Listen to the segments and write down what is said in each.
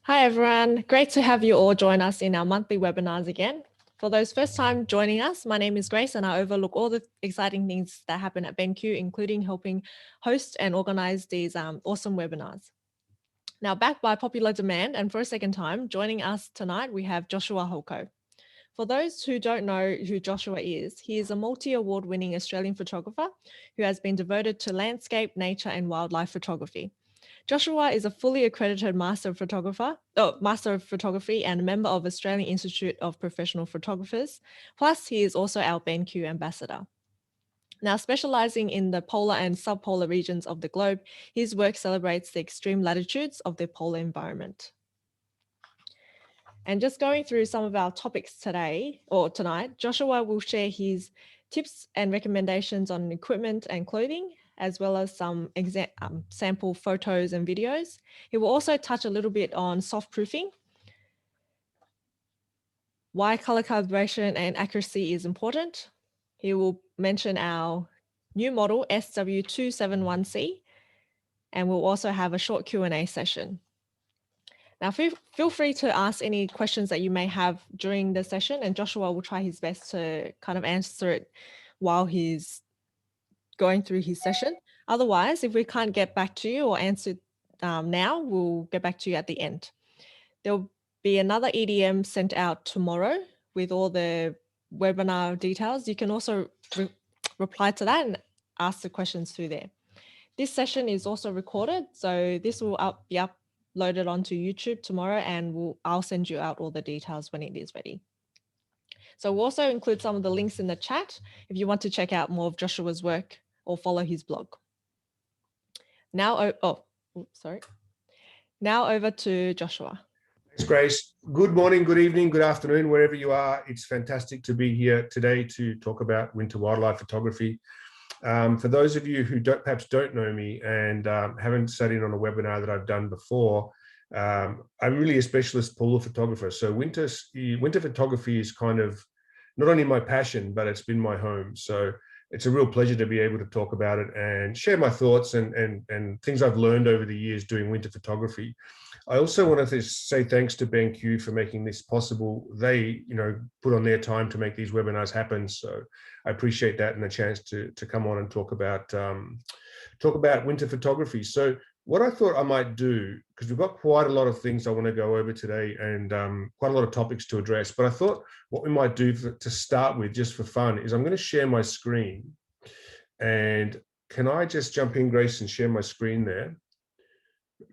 Hi everyone, great to have you all join us in our monthly webinars again. For those first time joining us, my name is Grace and I overlook all the exciting things that happen at BenQ, including helping host and organize these awesome webinars. Now, backed by popular demand and for a second time, joining us tonight, we have Joshua Holko. For those who don't know who Joshua is, he is a multi-award winning Australian photographer who has been devoted to landscape, nature and wildlife photography. Joshua is a fully accredited Master of Photography and a member of Australian Institute of Professional Photographers. Plus, he is also our BenQ ambassador. Now, specializing in the polar and subpolar regions of the globe, his work celebrates the extreme latitudes of the polar environment. And just going through some of our topics today or tonight, Joshua will share his tips and recommendations on equipment and clothing, as well as some sample photos and videos. He will also touch a little bit on soft proofing, why color calibration and accuracy is important. He will mention our new model SW271C, and we'll also have a short Q&A session. Now, feel free to ask any questions that you may have during the session, and Joshua will try his best to kind of answer it while he's going through his session. Otherwise, if we can't get back to you or answer now, we'll get back to you at the end. There'll be another EDM sent out tomorrow with all the webinar details. You can also reply to that and ask the questions through there. This session is also recorded, so this will be uploaded onto YouTube tomorrow, and I'll send you out all the details when it is ready. So we'll also include some of the links in the chat if you want to check out more of Joshua's work or follow his blog. Now, Now over to Joshua. Thanks, Grace. Good morning, good evening, good afternoon, wherever you are. It's fantastic to be here today to talk about winter wildlife photography. For those of you who perhaps don't know me and haven't sat in on a webinar that I've done before, I'm really a specialist polar photographer. So winter photography is kind of not only my passion, but it's been my home. So it's a real pleasure to be able to talk about it and share my thoughts and things I've learned over the years doing winter photography. I also wanted to say thanks to BenQ for making this possible. They, put on their time to make these webinars happen. So I appreciate that and the chance to come on and talk about winter photography. So what I thought I might do, because we've got quite a lot of things I want to go over today and quite a lot of topics to address, but I thought what we might do to start with, just for fun, is I'm going to share my screen. And can I just jump in, Grace, and share my screen there?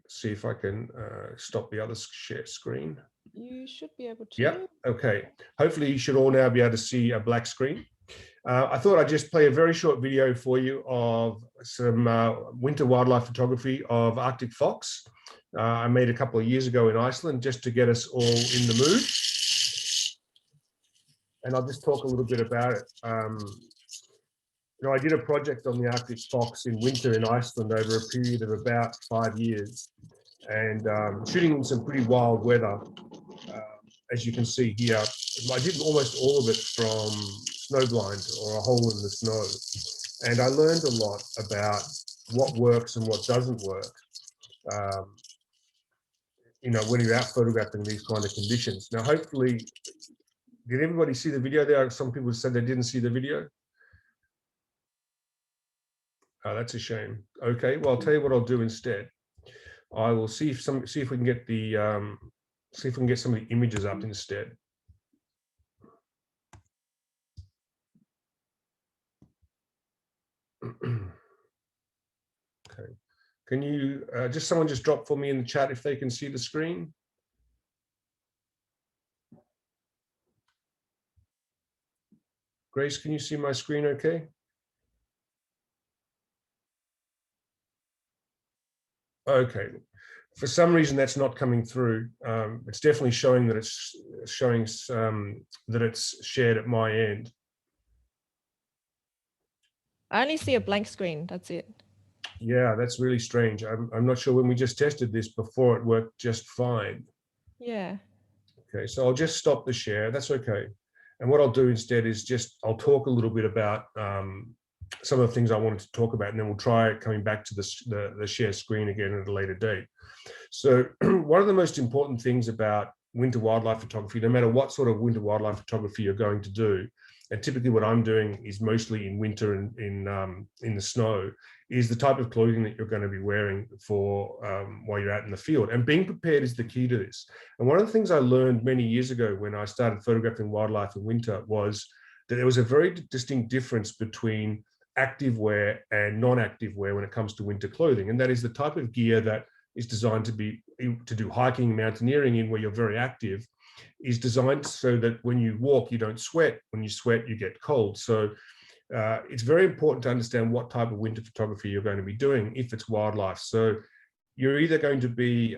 See if I can stop the other share screen. You should be able to. Yep. Okay. Hopefully you should all now be able to see a black screen. I thought I'd just play a very short video for you of some winter wildlife photography of Arctic fox. I made a couple of years ago in Iceland just to get us all in the mood. And I'll just talk a little bit about it. I did a project on the Arctic fox in winter in Iceland over a period of about 5 years, and shooting in some pretty wild weather. As you can see here, I did almost all of it from snowblind or a hole in the snow. And I learned a lot about what works and what doesn't work, when you're out photographing these kind of conditions. Now, hopefully, did everybody see the video there? Some people said they didn't see the video. Oh, that's a shame. Okay, well, I'll tell you what I'll do instead. I will see if we can get the some of the images up instead. Okay, can you someone just drop for me in the chat if they can see the screen? Grace, can you see my screen okay? Okay, for some reason that's not coming through. It's definitely showing that it's showing that it's shared at my end. I only see a blank screen, that's it. Yeah, that's really strange. I'm not sure. When we just tested this before, it worked just fine. Yeah. Okay, so I'll just stop the share. That's okay. And what I'll do instead is I'll talk a little bit about some of the things I wanted to talk about, and then we'll try coming back to the share screen again at a later date. So one of the most important things about winter wildlife photography, no matter what sort of winter wildlife photography you're going to do, and typically what I'm doing is mostly in winter and in the snow, is the type of clothing that you're going to be wearing for while you're out in the field. And being prepared is the key to this. And one of the things I learned many years ago when I started photographing wildlife in winter was that there was a very distinct difference between active wear and non-active wear when it comes to winter clothing. And that is the type of gear that is designed to do hiking, mountaineering in, where you're very active, is designed so that when you walk, you don't sweat. When you sweat, you get cold. So it's very important to understand what type of winter photography you're going to be doing if it's wildlife. So you're either going to be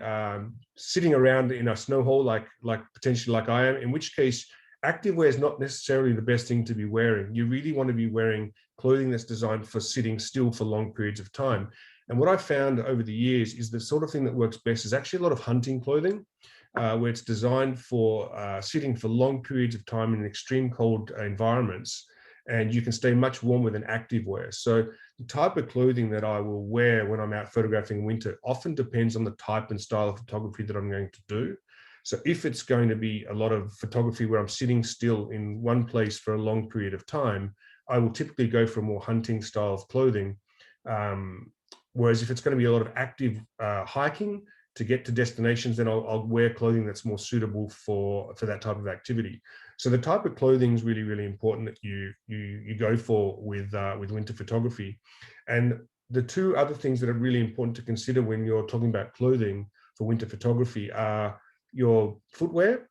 sitting around in a snow hole, like potentially like I am, in which case active wear is not necessarily the best thing to be wearing. You really want to be wearing clothing that's designed for sitting still for long periods of time. And what I've found over the years is the sort of thing that works best is actually a lot of hunting clothing, where it's designed for sitting for long periods of time in extreme cold environments, and you can stay much warmer than active wear. So the type of clothing that I will wear when I'm out photographing winter often depends on the type and style of photography that I'm going to do. So if it's going to be a lot of photography where I'm sitting still in one place for a long period of time, I will typically go for a more hunting style of clothing. Whereas if it's going to be a lot of active hiking to get to destinations, then I'll wear clothing that's more suitable for that type of activity. So the type of clothing is really, really important that you go for with winter photography. And the two other things that are really important to consider when you're talking about clothing for winter photography are your footwear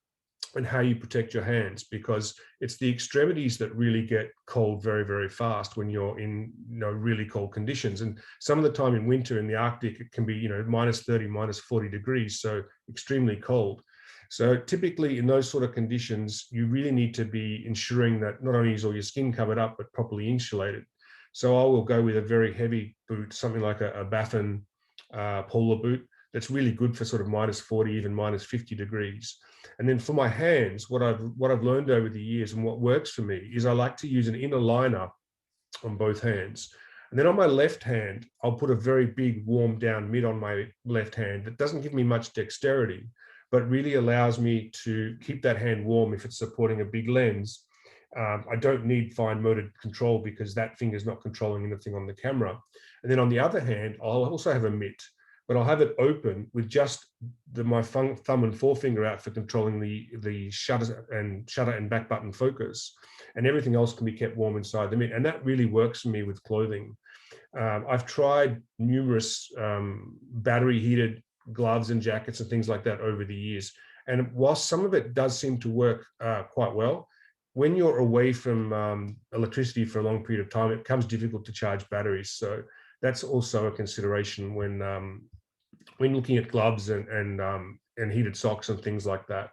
and how you protect your hands, because it's the extremities that really get cold very, very fast when you're in really cold conditions. And some of the time in winter in the Arctic, it can be minus 30, minus 40 degrees, so extremely cold. So typically in those sort of conditions, you really need to be ensuring that not only is all your skin covered up, but properly insulated. So I will go with a very heavy boot, something like a Baffin polar boot, that's really good for sort of minus 40, even minus 50 degrees. And then for my hands, what I've learned over the years and what works for me is I like to use an inner liner on both hands. And then on my left hand, I'll put a very big warm down mid on my left hand that doesn't give me much dexterity, but really allows me to keep that hand warm if it's supporting a big lens. I don't need fine motor control because that finger is not controlling anything on the camera. And then on the other hand, I'll also have a mitt, but I'll have it open with just my thumb and forefinger out for controlling the shutter and back button focus, and everything else can be kept warm inside the mitt. And that really works for me with clothing. I've tried numerous battery heated gloves and jackets and things like that over the years. And whilst some of it does seem to work quite well, when you're away from electricity for a long period of time, it becomes difficult to charge batteries. So that's also a consideration when looking at gloves and heated socks and things like that.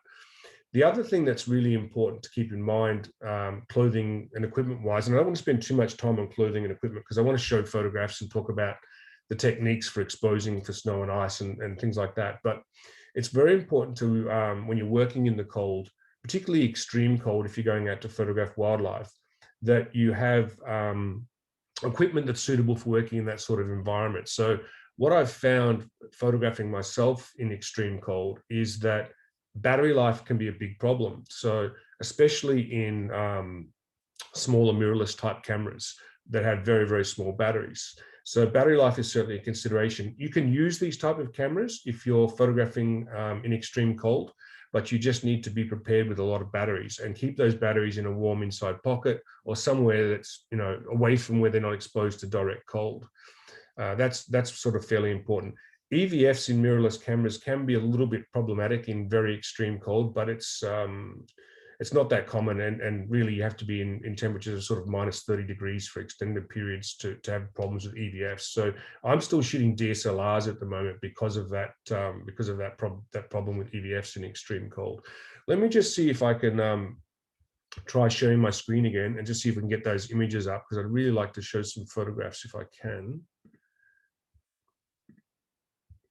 The other thing that's really important to keep in mind, clothing and equipment wise, and I don't want to spend too much time on clothing and equipment because I want to show photographs and talk about the techniques for exposing for snow and ice and things like that. But it's very important to, when you're working in the cold, particularly extreme cold, if you're going out to photograph wildlife, that you have equipment that's suitable for working in that sort of environment. So what I've found photographing myself in extreme cold is that battery life can be a big problem. So especially in smaller mirrorless type cameras that have very, very small batteries. So battery life is certainly a consideration. You can use these type of cameras if you're photographing in extreme cold, but you just need to be prepared with a lot of batteries and keep those batteries in a warm inside pocket or somewhere that's away from where they're not exposed to direct cold. That's sort of fairly important. EVFs in mirrorless cameras can be a little bit problematic in very extreme cold, but it's not that common, and really you have to be in temperatures of sort of minus 30 degrees for extended periods to have problems with EVFs. So I'm still shooting DSLRs at the moment because of that problem with EVFs in extreme cold. Let me just see if I can try sharing my screen again and just see if we can get those images up, because I'd really like to show some photographs if I can.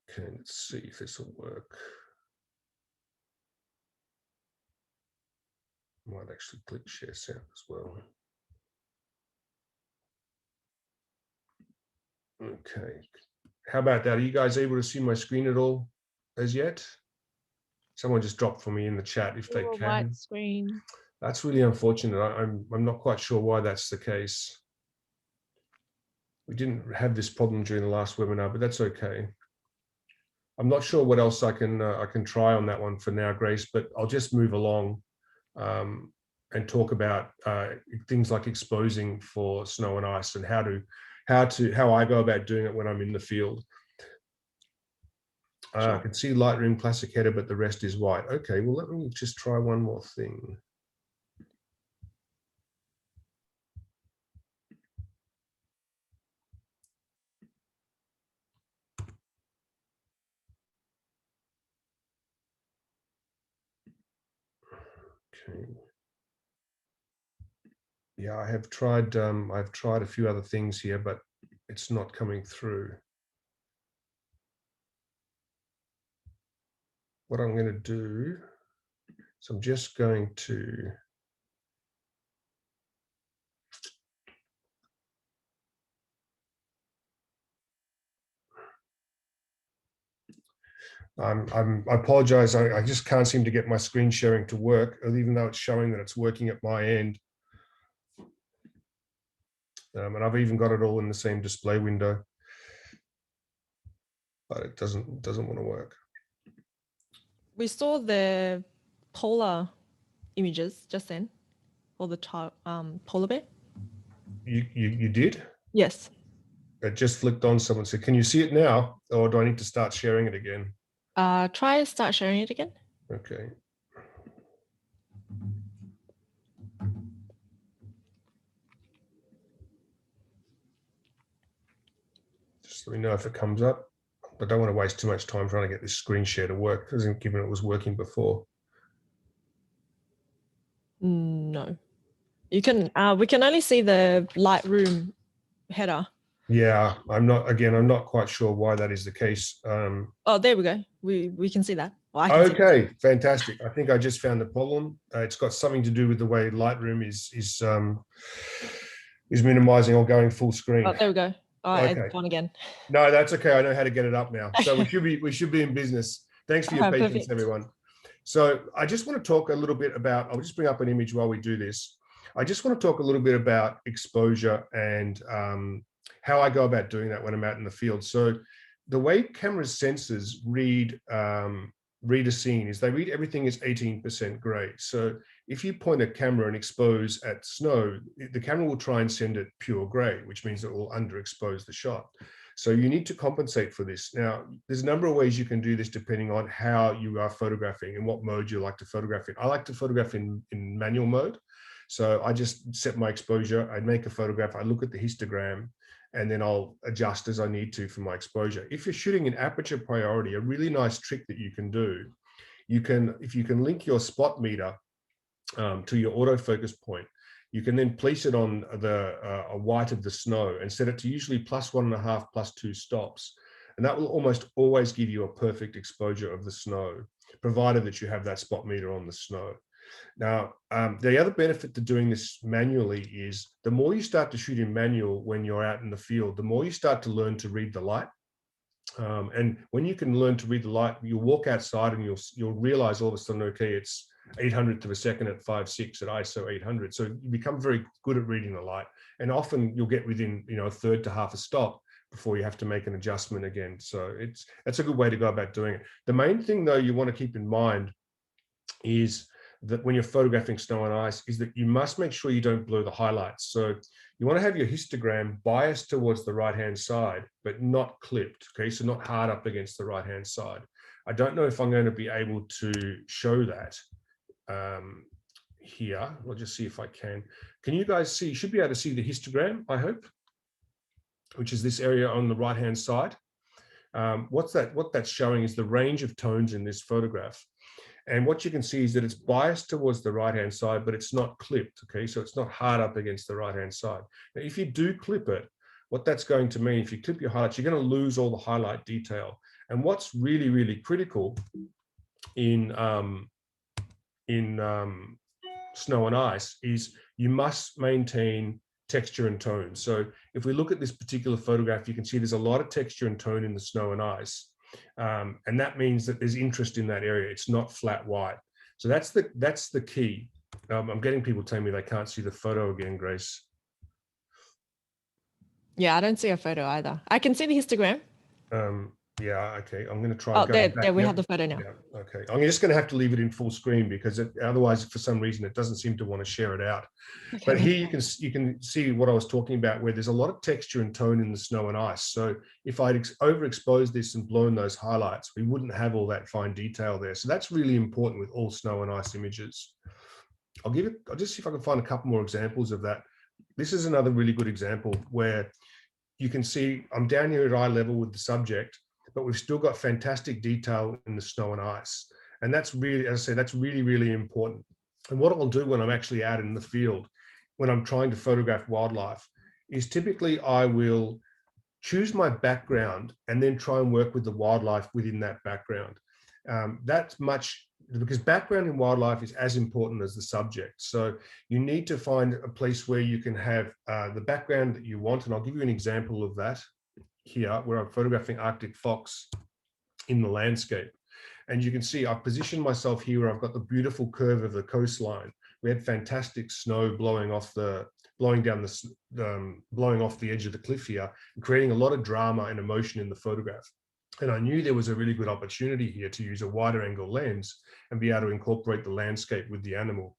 Okay, let's see if this will work. Might actually click share sound as well. Okay. How about that? Are you guys able to see my screen at all as yet? Someone just dropped for me in the chat if they Little can. white screen. That's really unfortunate. I'm not quite sure why that's the case. We didn't have this problem during the last webinar, but that's okay. I'm not sure what else I can try on that one for now, Grace, but I'll just move along and talk about things like exposing for snow and ice and how I go about doing it when I'm in the field. Sure. I can see Lightroom Classic header, but the rest is white. Okay, well, let me just try one more thing. Okay. Yeah, I've tried a few other things here, but it's not coming through. What I'm going to do, so I'm just going to I apologize. I just can't seem to get my screen sharing to work, even though it's showing that it's working at my end. And I've even got it all in the same display window, but it doesn't want to work. We saw the polar images just then, or the polar bear. You did? Yes. It just flicked on. Someone said, "Can you see it now, or do I need to start sharing it again?" Try start sharing it again. Okay. Just let me know if it comes up. I don't want to waste too much time trying to get this screen share to work, given it was working before. No, you can. We can only see the Lightroom header. Yeah, I'm not quite sure why that is the case. Oh, there we go. We can see that. Well, I can see Okay, fantastic. I think I just found the problem. It's got something to do with the way Lightroom is minimizing or going full screen. Oh, there we go. Oh, Okay. it's gone again. No, that's okay. I know how to get it up now. So we should be in business. Thanks for your patience, Perfect. everyone. So I just want to talk a little bit about, I'll just bring up an image while we do this. I just want to talk a little bit about exposure and how I go about doing that when I'm out in the field. So the way camera's sensors read a scene is they read everything as 18% gray. So if you point a camera and expose at snow, the camera will try and send it pure gray, which means it will underexpose the shot. So you need to compensate for this. Now, there's a number of ways you can do this depending on how you are photographing and what mode you like to photograph in. I like to photograph in manual mode. So I just set my exposure, I make a photograph, I look at the histogram, and then I'll adjust as I need to for my exposure. If you're shooting in aperture priority, a really nice trick that you can do, if you can link your spot meter to your autofocus point, you can then place it on the white of the snow and set it to usually +1.5, +2 stops. And that will almost always give you a perfect exposure of the snow, provided that you have that spot meter on the snow. Now, the other benefit to doing this manually is the more you start to shoot in manual when you're out in the field, the more you start to learn to read the light. And when you can learn to read the light, you'll walk outside and you'll realize all of a sudden, okay, it's 800th of a second at 5.6 at ISO 800. So you become very good at reading the light. And often you'll get within, a third to half a stop before you have to make an adjustment again. So that's a good way to go about doing it. The main thing, though, you want to keep in mind is that when you're photographing snow and ice is that you must make sure you don't blur the highlights. So you want to have your histogram biased towards the right-hand side, but not clipped, okay? So not hard up against the right-hand side. I don't know if I'm going to be able to show that here. We'll just see if I can. Can you guys see? You should be able to see the histogram, I hope, which is this area on the right-hand side. What that's showing is the range of tones in this photograph. And what you can see is that it's biased towards the right-hand side, but it's not clipped, okay? So it's not hard up against the right-hand side. Now, if you do clip it, what that's going to mean, if you clip your highlights, you're going to lose all the highlight detail. And what's really, really critical in snow and ice is you must maintain texture and tone. So if we look at this particular photograph, you can see there's a lot of texture and tone in the snow and ice. And that means that there's interest in that area. It's not flat white. So that's the key. I'm getting people telling me they can't see the photo again, Grace. Yeah, I don't see a photo either. I can see the histogram. Yeah, okay. I'm going to try. Oh, there we have the photo now. Yeah, okay. I'm just going to have to leave it in full screen because otherwise, for some reason, it doesn't seem to want to share it out. Okay. But here you can see what I was talking about, where there's a lot of texture and tone in the snow and ice. So if I'd overexposed this and blown those highlights, we wouldn't have all that fine detail there. So that's really important with all snow and ice images. I'll just see if I can find a couple more examples of that. This is another really good example where you can see I'm down here at eye level with the subject, but we've still got fantastic detail in the snow and ice. And that's really, as I say, that's really, really important. And what I'll do when I'm actually out in the field, when I'm trying to photograph wildlife, is typically I will choose my background and then try and work with the wildlife within that background. That's much, because background in wildlife is as important as the subject. So you need to find a place where you can have the background that you want. And I'll give you an example of that here, where I'm photographing Arctic fox in the landscape. And you can see I've positioned myself here where I've got the beautiful curve of the coastline. We had fantastic snow blowing off the edge of the cliff here, and creating a lot of drama and emotion in the photograph. And I knew there was a really good opportunity here to use a wider angle lens and be able to incorporate the landscape with the animal.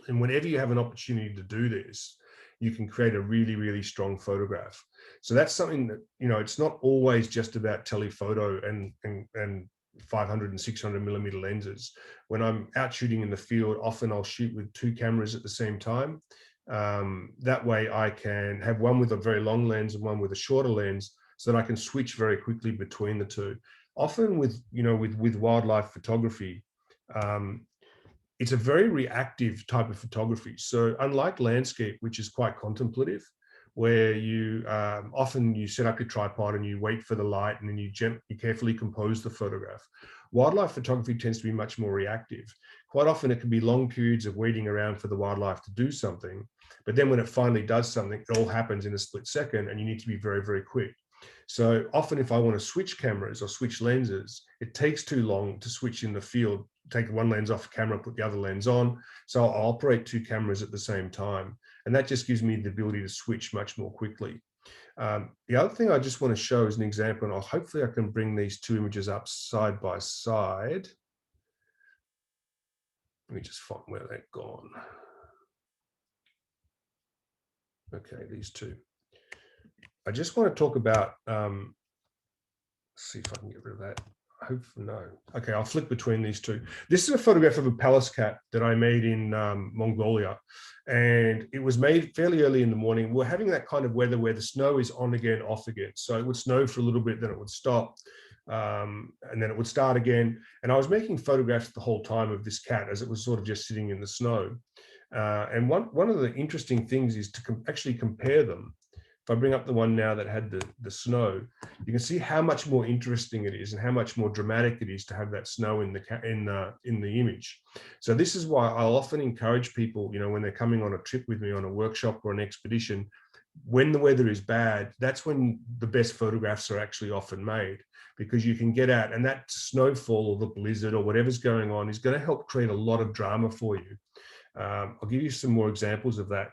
And whenever you have an opportunity to do this, you can create a really, really strong photograph. So that's something that, it's not always just about telephoto and 500 and 600 millimeter lenses. When I'm out shooting in the field, often I'll shoot with 2 cameras at the same time. That way I can have one with a very long lens and one with a shorter lens, so that I can switch very quickly between the two. Often with wildlife photography, it's a very reactive type of photography. So unlike landscape, which is quite contemplative, where you often you set up your tripod and you wait for the light and then you carefully compose the photograph. Wildlife photography tends to be much more reactive. Quite often it can be long periods of waiting around for the wildlife to do something, but then when it finally does something, it all happens in a split second and you need to be very, very quick. So often if I want to switch cameras or switch lenses, it takes too long to switch in the field, take one lens off camera, put the other lens on. So I'll operate 2 cameras at the same time. And that just gives me the ability to switch much more quickly. The other thing I just want to show as an example, and hopefully I can bring these 2 images up side by side. Let me just find where they've gone. Okay, these 2. I just want to talk about, see if I can get rid of that. Hopefully, no. Okay, I'll flip between these 2. This is a photograph of a Pallas cat that I made in Mongolia. And it was made fairly early in the morning. We're having that kind of weather where the snow is on again, off again. So it would snow for a little bit, then it would stop. And then it would start again. And I was making photographs the whole time of this cat as it was sort of just sitting in the snow. And one of the interesting things is to actually compare them. If I bring up the one now that had the snow, you can see how much more interesting it is and how much more dramatic it is to have that snow in the image. So this is why I'll often encourage people, when they're coming on a trip with me on a workshop or an expedition, when the weather is bad, that's when the best photographs are actually often made, because you can get out and that snowfall or the blizzard or whatever's going on is going to help create a lot of drama for you. I'll give you some more examples of that.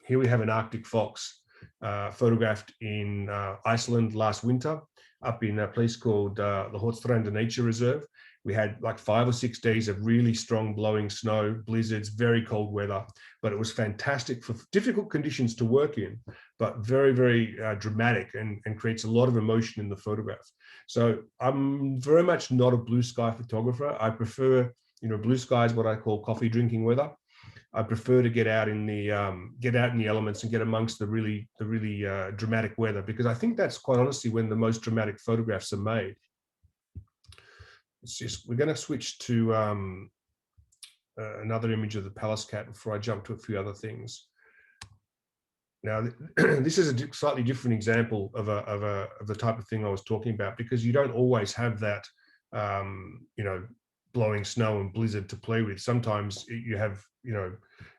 Here we have an Arctic fox photographed in Iceland last winter, up in a place called the Hortstranda Nature Reserve. We had like 5 or 6 days of really strong blowing snow, blizzards, very cold weather, but it was fantastic for difficult conditions to work in, but very, very dramatic and creates a lot of emotion in the photograph. So I'm very much not a blue sky photographer. I prefer, blue sky is what I call coffee drinking weather. I prefer to get out in the elements and get amongst the really dramatic weather, because I think that's quite honestly when the most dramatic photographs are made. We're going to switch to another image of the Pallas cat before I jump to a few other things. Now, this is a slightly different example of the type of thing I was talking about, because you don't always have that, blowing snow and blizzard to play with. Sometimes you have,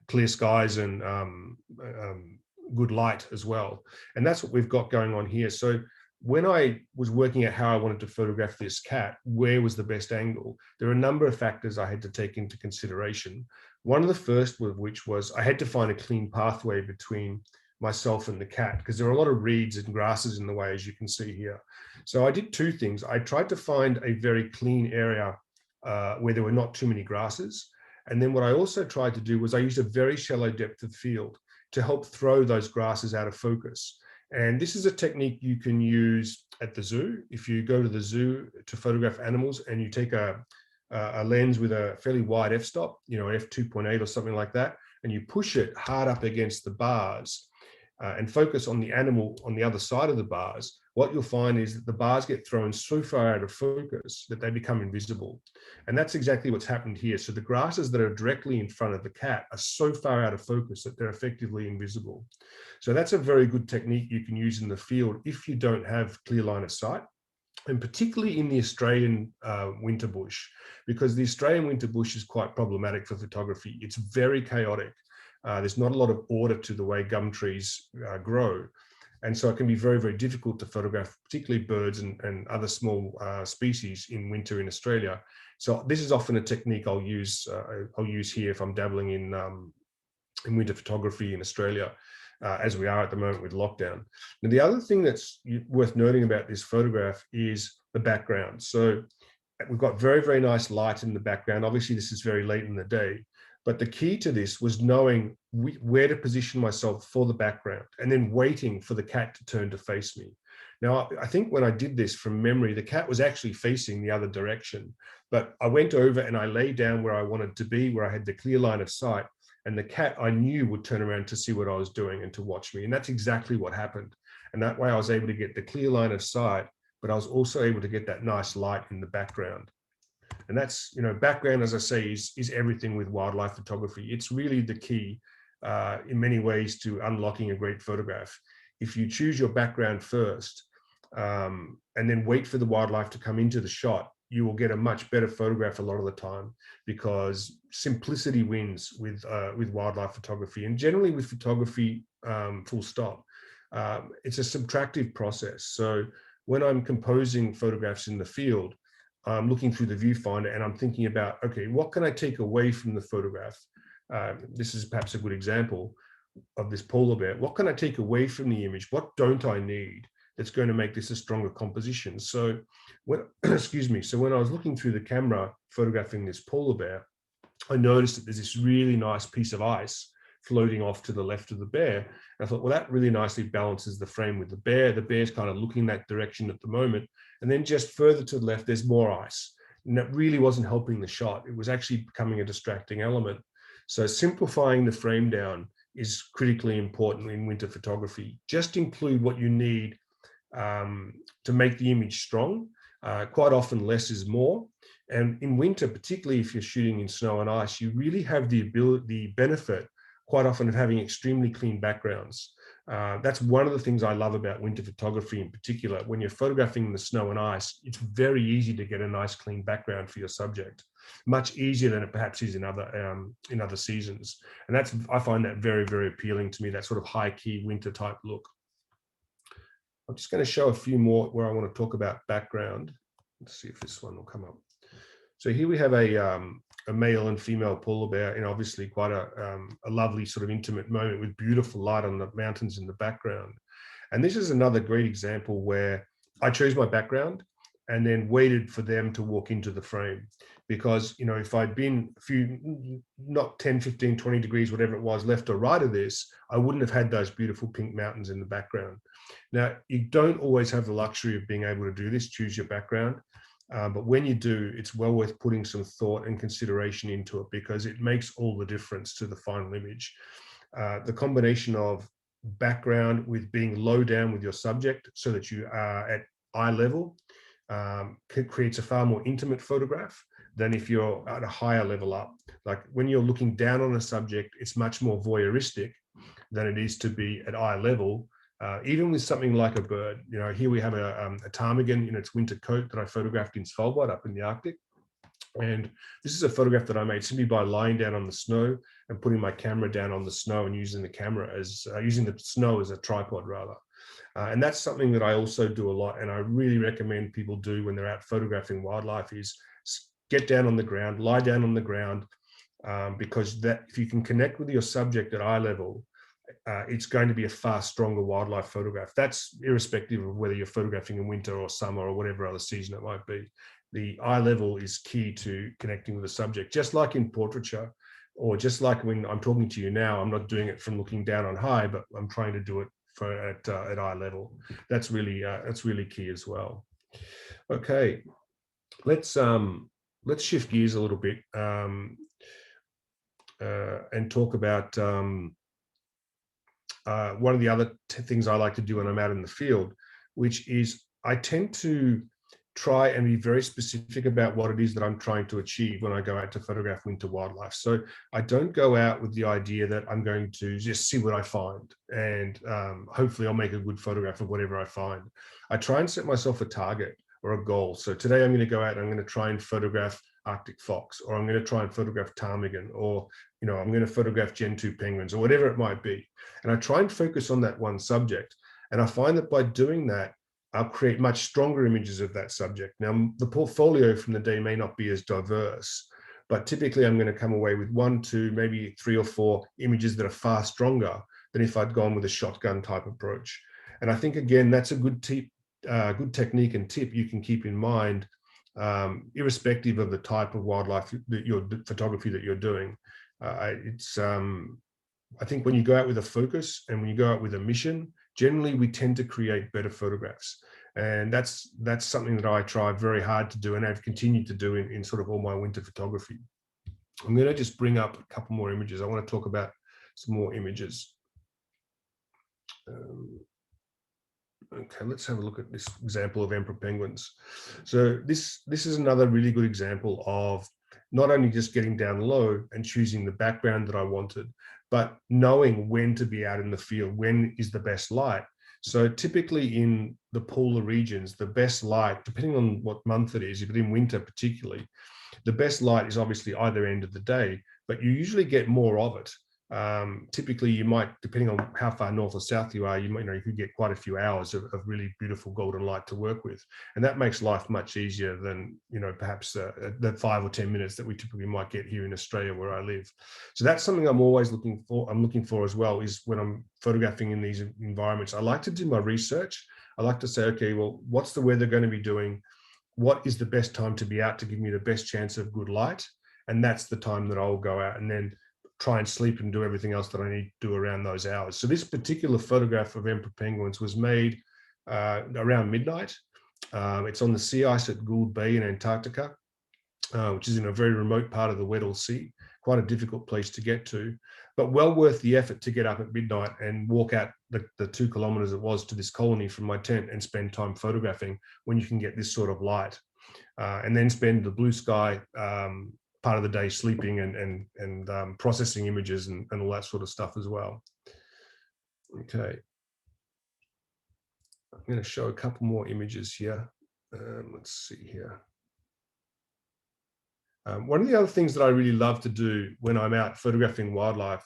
clear skies and good light as well. And that's what we've got going on here. So when I was working out how I wanted to photograph this cat, where was the best angle, there are a number of factors I had to take into consideration. One of the first of which was I had to find a clean pathway between myself and the cat, because there are a lot of reeds and grasses in the way, as you can see here. So I did two things. I tried to find a very clean area where there were not too many grasses. And then what I also tried to do was I used a very shallow depth of field to help throw those grasses out of focus. And this is a technique you can use at the zoo. If you go to the zoo to photograph animals and you take a lens with a fairly wide f-stop, you know, f2.8 or something like that, and you push it hard up against the bars and focus on the animal on the other side of the bars, what you'll find is that the bars get thrown so far out of focus that they become invisible. And that's exactly what's happened here. So the grasses that are directly in front of the cat are so far out of focus that they're effectively invisible. So that's a very good technique you can use in the field if you don't have clear line of sight, and particularly in the Australian winter bush, because the Australian winter bush is quite problematic for photography. It's very chaotic. There's not a lot of order to the way gum trees grow. And so it can be very, very difficult to photograph, particularly birds and other small species in winter in Australia. So this is often a technique I'll use here if I'm dabbling in winter photography in Australia, as we are at the moment with lockdown. Now, the other thing that's worth noting about this photograph is the background. So we've got very, very nice light in the background. Obviously, this is very late in the day. But the key to this was knowing where to position myself for the background and then waiting for the cat to turn to face me. Now, I think when I did this from memory, the cat was actually facing the other direction, but I went over and I lay down where I wanted to be, where I had the clear line of sight, and the cat I knew would turn around to see what I was doing and to watch me. And that's exactly what happened. And that way I was able to get the clear line of sight, but I was also able to get that nice light in the background. And that's, you know, background, as I say, is everything with wildlife photography. It's really the key in many ways to unlocking a great photograph. If you choose your background first and then wait for the wildlife to come into the shot, you will get a much better photograph a lot of the time, because simplicity wins with wildlife photography, and generally with photography, full stop. It's a subtractive process. So when I'm composing photographs in the field, I'm looking through the viewfinder and I'm thinking about, okay, what can I take away from the photograph? This is perhaps a good example of this polar bear. What can I take away from the image? What don't I need that's going to make this a stronger composition? So when, excuse me, so when I was looking through the camera photographing this polar bear, I noticed that there's this really nice piece of ice floating off to the left of the bear. And I thought, well, that really nicely balances the frame with the bear. The bear's kind of looking that direction at the moment. And then just further to the left, there's more ice. And that really wasn't helping the shot. It was actually becoming a distracting element. So simplifying the frame down is critically important in winter photography. Just include what you need to make the image strong. Quite often less is more. And in winter, particularly if you're shooting in snow and ice, you really have the benefit quite often of having extremely clean backgrounds. That's one of the things I love about winter photography in particular. When you're photographing the snow and ice, it's very easy to get a nice clean background for your subject, much easier than it perhaps is in other seasons. And I find that very, very appealing to me, that sort of high key winter type look. I'm just going to show a few more where I want to talk about background. Let's see if this one will come up. So here we have a male and female polar bear, and obviously quite a lovely sort of intimate moment with beautiful light on the mountains in the background. And this is another great example where I chose my background and then waited for them to walk into the frame. Because, you know, if I'd been a few, not 10, 15, 20 degrees, whatever it was, left or right of this, I wouldn't have had those beautiful pink mountains in the background. Now, you don't always have the luxury of being able to do this, choose your background. But when you do, it's well worth putting some thought and consideration into it, because it makes all the difference to the final image. The combination of background with being low down with your subject so that you are at eye level creates a far more intimate photograph than if you're at a higher level up. Like when you're looking down on a subject, it's much more voyeuristic than it is to be at eye level. Even with something like a bird, you know, here we have a ptarmigan in its winter coat that I photographed in Svalbard up in the Arctic. And this is a photograph that I made simply by lying down on the snow and putting my camera down on the snow and using the camera as using the snow as a tripod rather. And that's something that I also do a lot, and I really recommend people do when they're out photographing wildlife, is get down on the ground, lie down on the ground, because that if you can connect with your subject at eye level, it's going to be a far stronger wildlife photograph. That's irrespective of whether you're photographing in winter or summer or whatever other season it might be. The eye level is key to connecting with the subject, just like in portraiture, or just like when I'm talking to you now, I'm not doing it from looking down on high, but I'm trying to do it at eye level. That's really key as well. Okay, let's shift gears a little bit and talk about one of the other things I like to do when I'm out in the field, which is I tend to try and be very specific about what it is that I'm trying to achieve when I go out to photograph winter wildlife. So I don't go out with the idea that I'm going to just see what I find and hopefully I'll make a good photograph of whatever I find. I try and set myself a target or a goal. So today I'm going to go out and I'm going to try and photograph Arctic fox, or I'm going to try and photograph ptarmigan, or I'm going to photograph Gen 2 penguins, or whatever it might be. And I try and focus on that one subject. And I find that by doing that, I'll create much stronger images of that subject. Now, the portfolio from the day may not be as diverse, but typically I'm going to come away with 1, 2, maybe 3 or 4 images that are far stronger than if I'd gone with a shotgun type approach. And I think, again, that's a good good technique and tip you can keep in mind, irrespective of the type of wildlife photography that you're doing. I think when you go out with a focus and when you go out with a mission, generally we tend to create better photographs. And that's something that I try very hard to do, and I've continued to do in sort of all my winter photography. I'm going to just bring up a couple more images. I want to talk about some more images. Okay, let's have a look at this example of emperor penguins. So this is another really good example of not only just getting down low and choosing the background that I wanted, but knowing when to be out in the field, when is the best light. So typically in the polar regions, the best light, depending on what month it is, but in winter particularly, the best light is obviously either end of the day, but you usually get more of it. Typically you might, depending on how far north or south you are, you could get quite a few hours of really beautiful golden light to work with, and that makes life much easier than perhaps the 5 or 10 minutes that we typically might get here in Australia where I live. So that's something I'm always looking for as well, is when I'm photographing in these environments, I like to do my research. I like to say, okay, well, what's the weather going to be doing? What is the best time to be out to give me the best chance of good light? And that's the time that I'll go out and then try and sleep and do everything else that I need to do around those hours. So this particular photograph of emperor penguins was made around midnight. It's on the sea ice at Gould Bay in Antarctica, which is in a very remote part of the Weddell Sea, quite a difficult place to get to, but well worth the effort to get up at midnight and walk out the 2 kilometers it was to this colony from my tent and spend time photographing when you can get this sort of light, and then spend the blue sky part of the day sleeping and processing images and all that sort of stuff as well. Okay, I'm going to show a couple more images here. Let's see here. One of the other things that I really love to do when I'm out photographing wildlife,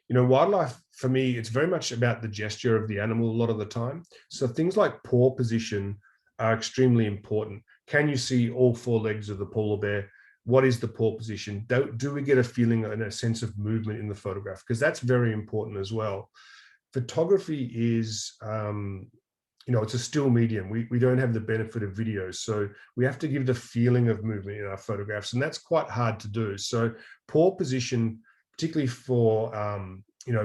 wildlife for me, it's very much about the gesture of the animal a lot of the time. So things like paw position are extremely important. Can you see all 4 legs of the polar bear? What is the paw position? Do we get a feeling and a sense of movement in the photograph? Because that's very important as well. Photography is, it's a still medium. We don't have the benefit of video. So we have to give the feeling of movement in our photographs. And that's quite hard to do. So paw position, particularly for,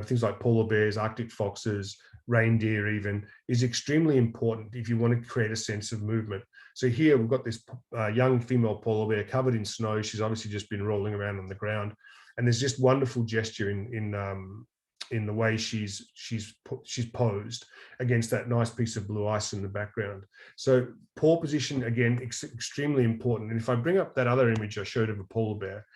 things like polar bears, Arctic foxes, reindeer even, is extremely important if you want to create a sense of movement. So here we've got this young female polar bear covered in snow. She's obviously just been rolling around on the ground, and there's just wonderful gesture in the way she's posed against that nice piece of blue ice in the background. So paw position, again, extremely important. And if I bring up that other image I showed of a polar bear,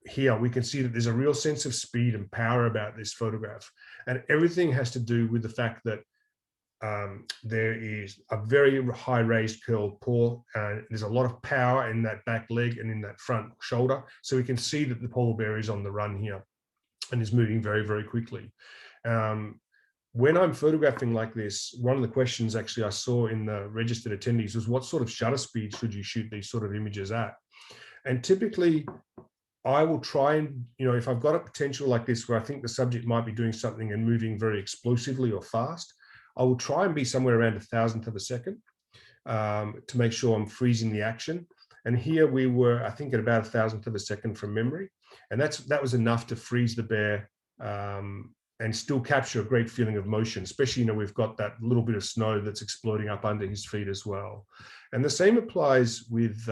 here we can see that there's a real sense of speed and power about this photograph, and everything has to do with the fact that there is a very high raised curled paw, and there's a lot of power in that back leg and in that front shoulder. So we can see that the polar bear is on the run here and is moving very, very quickly. When I'm photographing like this, one of the questions actually I saw in the registered attendees was, what sort of shutter speed should you shoot these sort of images at? And typically I will try and, if I've got a potential like this where I think the subject might be doing something and moving very explosively or fast, I will try and be somewhere around 1,000th of a second to make sure I'm freezing the action. And here we were, I think, at about 1,000th of a second from memory. And that was enough to freeze the bear and still capture a great feeling of motion, especially, we've got that little bit of snow that's exploding up under his feet as well. And the same applies with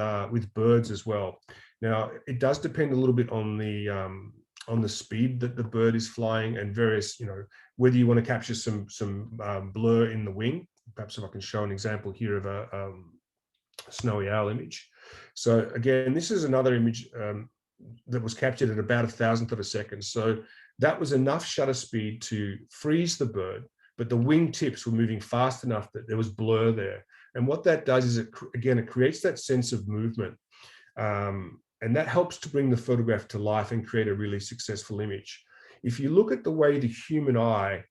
birds as well. Now, it does depend a little bit on the speed that the bird is flying and various, whether you want to capture some blur in the wing. Perhaps if I can show an example here of a snowy owl image. So again, this is another image that was captured at about 1,000th of a second. So that was enough shutter speed to freeze the bird, but the wing tips were moving fast enough that there was blur there. And what that does is, it creates that sense of movement. And that helps to bring the photograph to life and create a really successful image. If you look at the way the human eye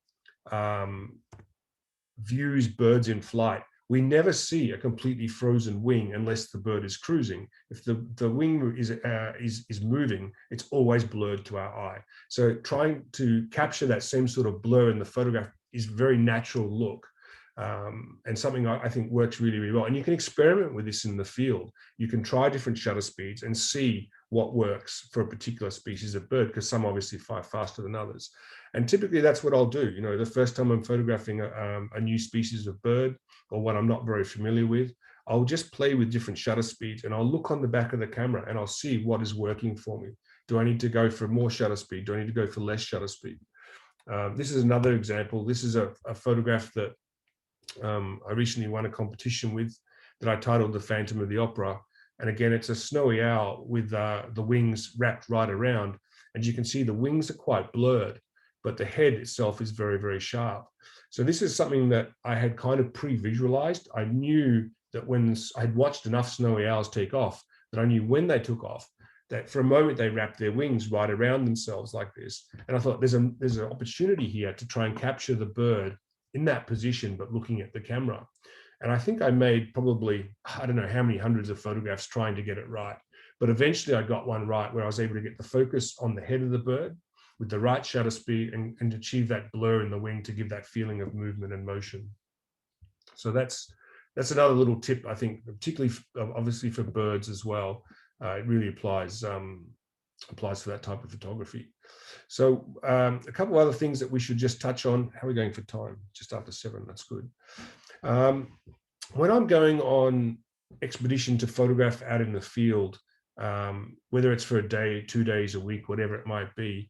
views birds in flight, we never see a completely frozen wing unless the bird is cruising. If the wing is moving, it's always blurred to our eye. So trying to capture that same sort of blur in the photograph is a very natural look. And something I think works really, really well. And you can experiment with this in the field. You can try different shutter speeds and see what works for a particular species of bird, because some obviously fly faster than others. And typically that's what I'll do. The first time I'm photographing a new species of bird, or one I'm not very familiar with, I'll just play with different shutter speeds and I'll look on the back of the camera and I'll see what is working for me. Do I need to go for more shutter speed? Do I need to go for less shutter speed? This is another example. This is a photograph that I recently won a competition with that I titled The Phantom of the Opera. And again, it's a snowy owl with the wings wrapped right around. And you can see the wings are quite blurred, but the head itself is very, very sharp. So this is something that I had kind of pre-visualized. I knew that when I had watched enough snowy owls take off, that I knew when they took off, that for a moment they wrapped their wings right around themselves like this. And I thought there's an opportunity here to try and capture the bird in that position, but looking at the camera. And I think I made probably, I don't know how many hundreds of photographs trying to get it right. But eventually I got one right where I was able to get the focus on the head of the bird with the right shutter speed and achieve that blur in the wing to give that feeling of movement and motion. So that's another little tip, I think, particularly obviously for birds as well. It really applies for that type of photography. So a couple other things that we should just touch on. How are we going for time? Just after 7, that's good. When I'm going on expedition to photograph out in the field, whether it's for a day, 2 days, a week, whatever it might be,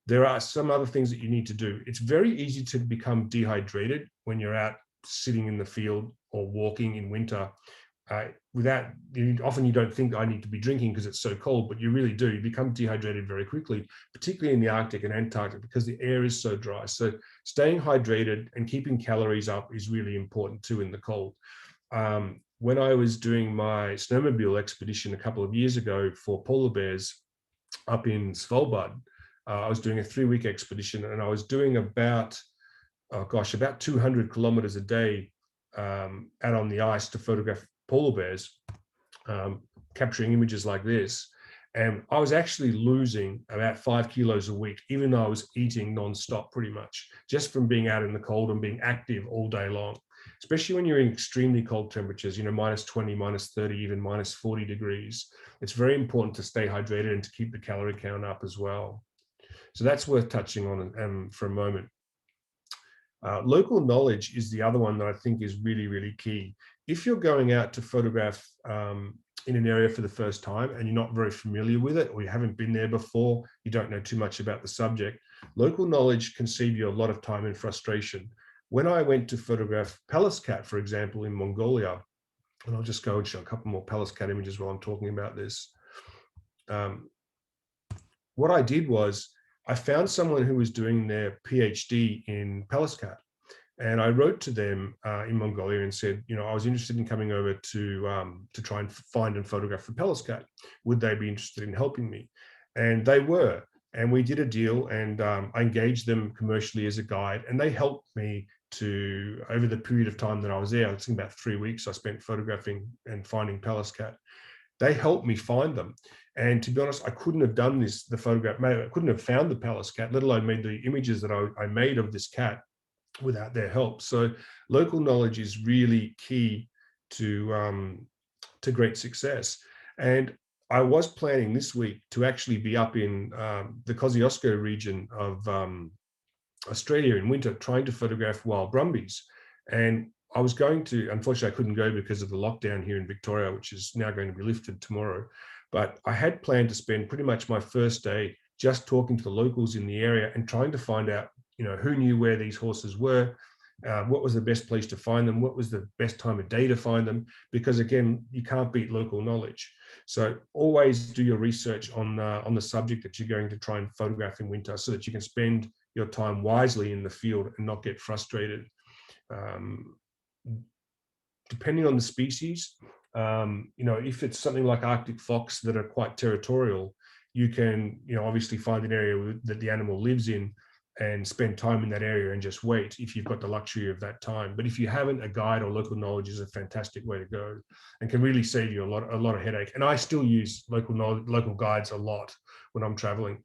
there are some other things that you need to do. It's very easy to become dehydrated when you're out sitting in the field or walking in winter. Often you don't think I need to be drinking because it's so cold, but you really do. You become dehydrated very quickly, particularly in the Arctic and Antarctic, because the air is so dry. So staying hydrated and keeping calories up is really important too in the cold. When I was doing my snowmobile expedition a couple of years ago for polar bears up in Svalbard, I was doing a 3-week expedition, and I was doing about 200 kilometers a day out on the ice to photograph polar bears, capturing images like this. And I was actually losing about 5 kilos a week, even though I was eating nonstop pretty much, just from being out in the cold and being active all day long, especially when you're in extremely cold temperatures, minus 20, minus 30, even minus 40 degrees. It's very important to stay hydrated and to keep the calorie count up as well. So that's worth touching on for a moment. Local knowledge is the other one that I think is really, really key. If you're going out to photograph in an area for the first time and you're not very familiar with it, or you haven't been there before, you don't know too much about the subject, local knowledge can save you a lot of time and frustration. When I went to photograph Pallas cat, for example, in Mongolia, and I'll just go and show a couple more Pallas cat images while I'm talking about this. What I did was I found someone who was doing their PhD in Pallas cat, And I wrote to them in Mongolia and said, I was interested in coming over to try and find and photograph the Pallas cat. Would they be interested in helping me? And they were. And we did a deal, and I engaged them commercially as a guide, and they helped me to, over the period of time that I was there, I think about 3 weeks, I spent photographing and finding Pallas cat. They helped me find them. And to be honest, I couldn't have done this, the photograph, I couldn't have found the Pallas cat, let alone made the images that I made of this cat without their help. So local knowledge is really key to great success. And I was planning this week to actually be up in the Kosciuszko region of Australia in winter, trying to photograph wild brumbies. And I was going to, unfortunately, I couldn't go because of the lockdown here in Victoria, which is now going to be lifted tomorrow. But I had planned to spend pretty much my first day just talking to the locals in the area and trying to find out, who knew where these horses were, what was the best place to find them, what was the best time of day to find them, because again, you can't beat local knowledge. So always do your research on the subject that you're going to try and photograph in winter, so that you can spend your time wisely in the field and not get frustrated. Depending on the species, if it's something like Arctic fox that are quite territorial, you can, obviously find an area that the animal lives in and spend time in that area and just wait if you've got the luxury of that time. But if you haven't, a guide or local knowledge is a fantastic way to go and can really save you a lot of headache. And I still use local guides a lot when I'm traveling.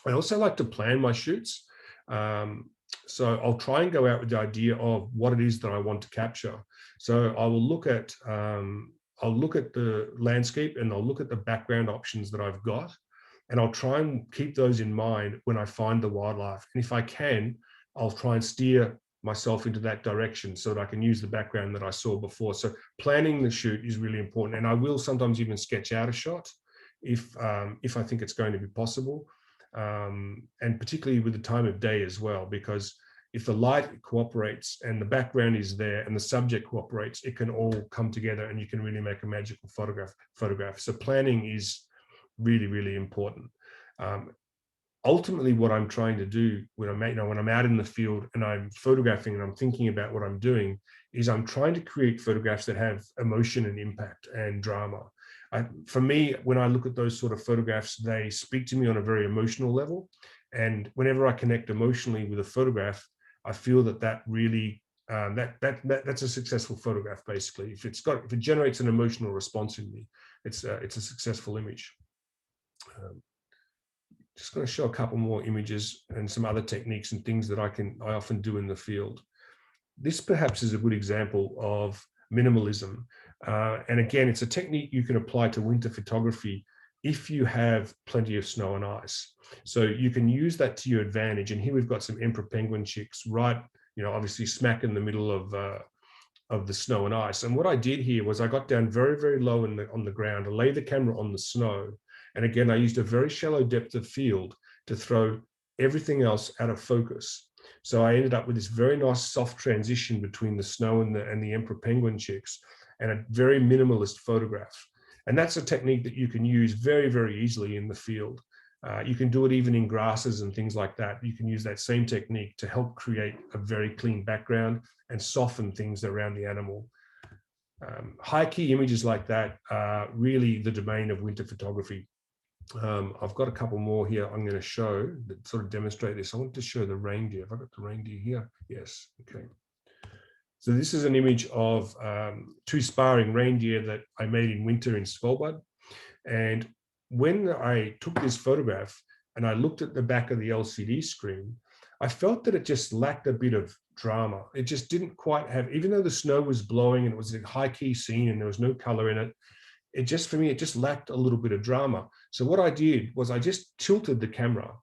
I also like to plan my shoots. So I'll try and go out with the idea of what it is that I want to capture. So I will look at the landscape, and I'll look at the background options that I've got, and I'll try and keep those in mind when I find the wildlife. And if I can, I'll try and steer myself into that direction so that I can use the background that I saw before. So planning the shoot is really important. And I will sometimes even sketch out a shot if I think it's going to be possible. And particularly with the time of day as well, because if the light cooperates and the background is there and the subject cooperates, it can all come together and you can really make a magical photograph. So planning is really, really important. Ultimately, what I'm trying to do when I'm out in the field and I'm photographing and I'm thinking about what I'm doing is I'm trying to create photographs that have emotion and impact and drama. For me, when I look at those sort of photographs, they speak to me on a very emotional level. And whenever I connect emotionally with a photograph, I feel that really that's a successful photograph. Basically, if it generates an emotional response in me, it's a successful image. Just going to show a couple more images and some other techniques and things that I often do in the field. This perhaps is a good example of minimalism. And again, it's a technique you can apply to winter photography if you have plenty of snow and ice. So you can use that to your advantage. And here we've got some emperor penguin chicks right, obviously smack in the middle of the snow and ice. And what I did here was I got down very, very low on the ground. I laid the camera on the snow. And again, I used a very shallow depth of field to throw everything else out of focus. So I ended up with this very nice soft transition between the snow and the emperor penguin chicks, and a very minimalist photograph. And that's a technique that you can use very, very easily in the field. You can do it even in grasses and things like that. You can use that same technique to help create a very clean background and soften things around the animal. High key images like that are really the domain of winter photography. I've got a couple more here I'm going to show that sort of demonstrate this. I want to show the reindeer. Have I got the reindeer here? Yes. Okay. So this is an image of 2 sparring reindeer that I made in winter in Svalbard. And when I took this photograph and I looked at the back of the LCD screen, I felt that it just lacked a bit of drama. It just didn't quite have, even though the snow was blowing and it was a high key scene and there was no color in it, for me, it just lacked a little bit of drama. So what I did was I just tilted the camera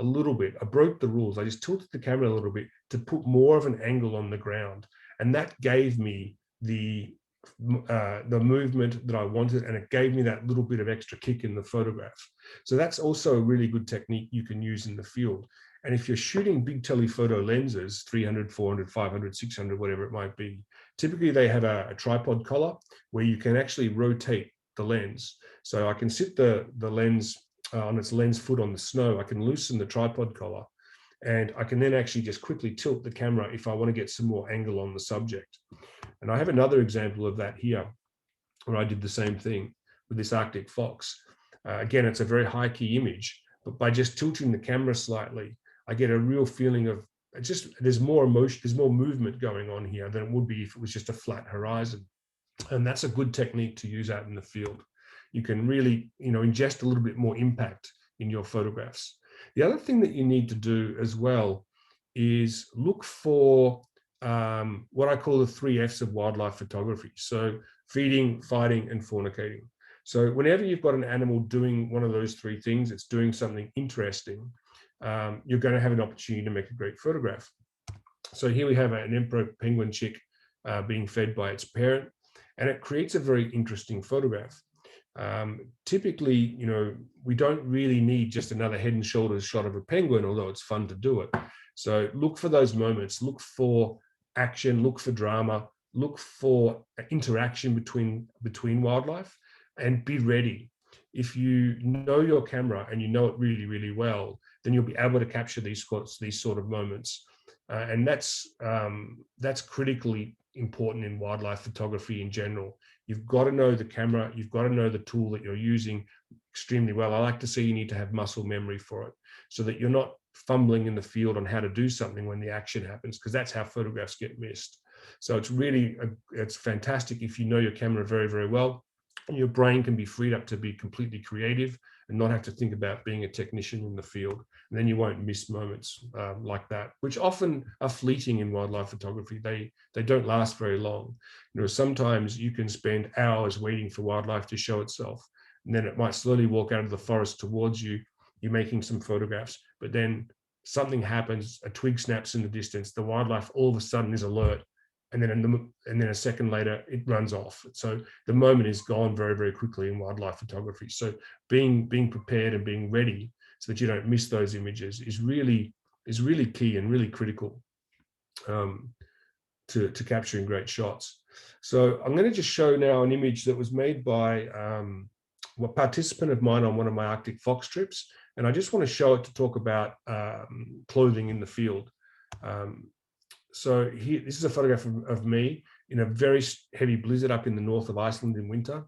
a little bit. I broke the rules. I just tilted the camera a little bit to put more of an angle on the ground. And that gave me the movement that I wanted, and it gave me that little bit of extra kick in the photograph. So that's also a really good technique you can use in the field. And if you're shooting big telephoto lenses, 300, 400, 500, 600, whatever it might be, typically they have a tripod collar where you can actually rotate the lens. So I can sit the lens on its lens foot on the snow. I can loosen the tripod collar, And I can then actually just quickly tilt the camera if I want to get some more angle on the subject. And I have another example of that here, where I did the same thing with this Arctic fox. Again, it's a very high key image, but by just tilting the camera slightly, I get a real feeling of there's more emotion, there's more movement going on here than it would be if it was just a flat horizon. And that's a good technique to use out in the field. You can really, ingest a little bit more impact in your photographs. The other thing that you need to do as well is look for what I call the 3 F's of wildlife photography. So feeding, fighting, and fornicating. So whenever you've got an animal doing one of those 3 things, it's doing something interesting, you're going to have an opportunity to make a great photograph. So here we have an emperor penguin chick being fed by its parent, and it creates a very interesting photograph. Typically, we don't really need just another head and shoulders shot of a penguin, although it's fun to do it. So look for those moments, look for action, look for drama, look for interaction between wildlife, and be ready. If you know your camera and you know it really, really well, then you'll be able to capture these sort of moments. And that's critically important in wildlife photography in general. You've got to know the camera, you've got to know the tool that you're using extremely well. I like to say you need to have muscle memory for it, so that you're not fumbling in the field on how to do something when the action happens, because that's how photographs get missed. So it's fantastic if you know your camera very, very well. Your brain can be freed up to be completely creative and not have to think about being a technician in the field. And then you won't miss moments like that, which often are fleeting in wildlife photography. They don't last very long. Sometimes you can spend hours waiting for wildlife to show itself, and then it might slowly walk out of the forest towards you. You're making some photographs, but then something happens, a twig snaps in the distance, the wildlife all of a sudden is alert, and then a second later it runs off. So the moment is gone very, very quickly in wildlife photography. So being prepared and being ready so that you don't miss those images is really key and really critical to capturing great shots. So I'm going to just show now an image that was made by a participant of mine on one of my Arctic fox trips, and I just want to show it to talk about clothing in the field. So here, this is a photograph of me in a very heavy blizzard up in the north of Iceland in winter.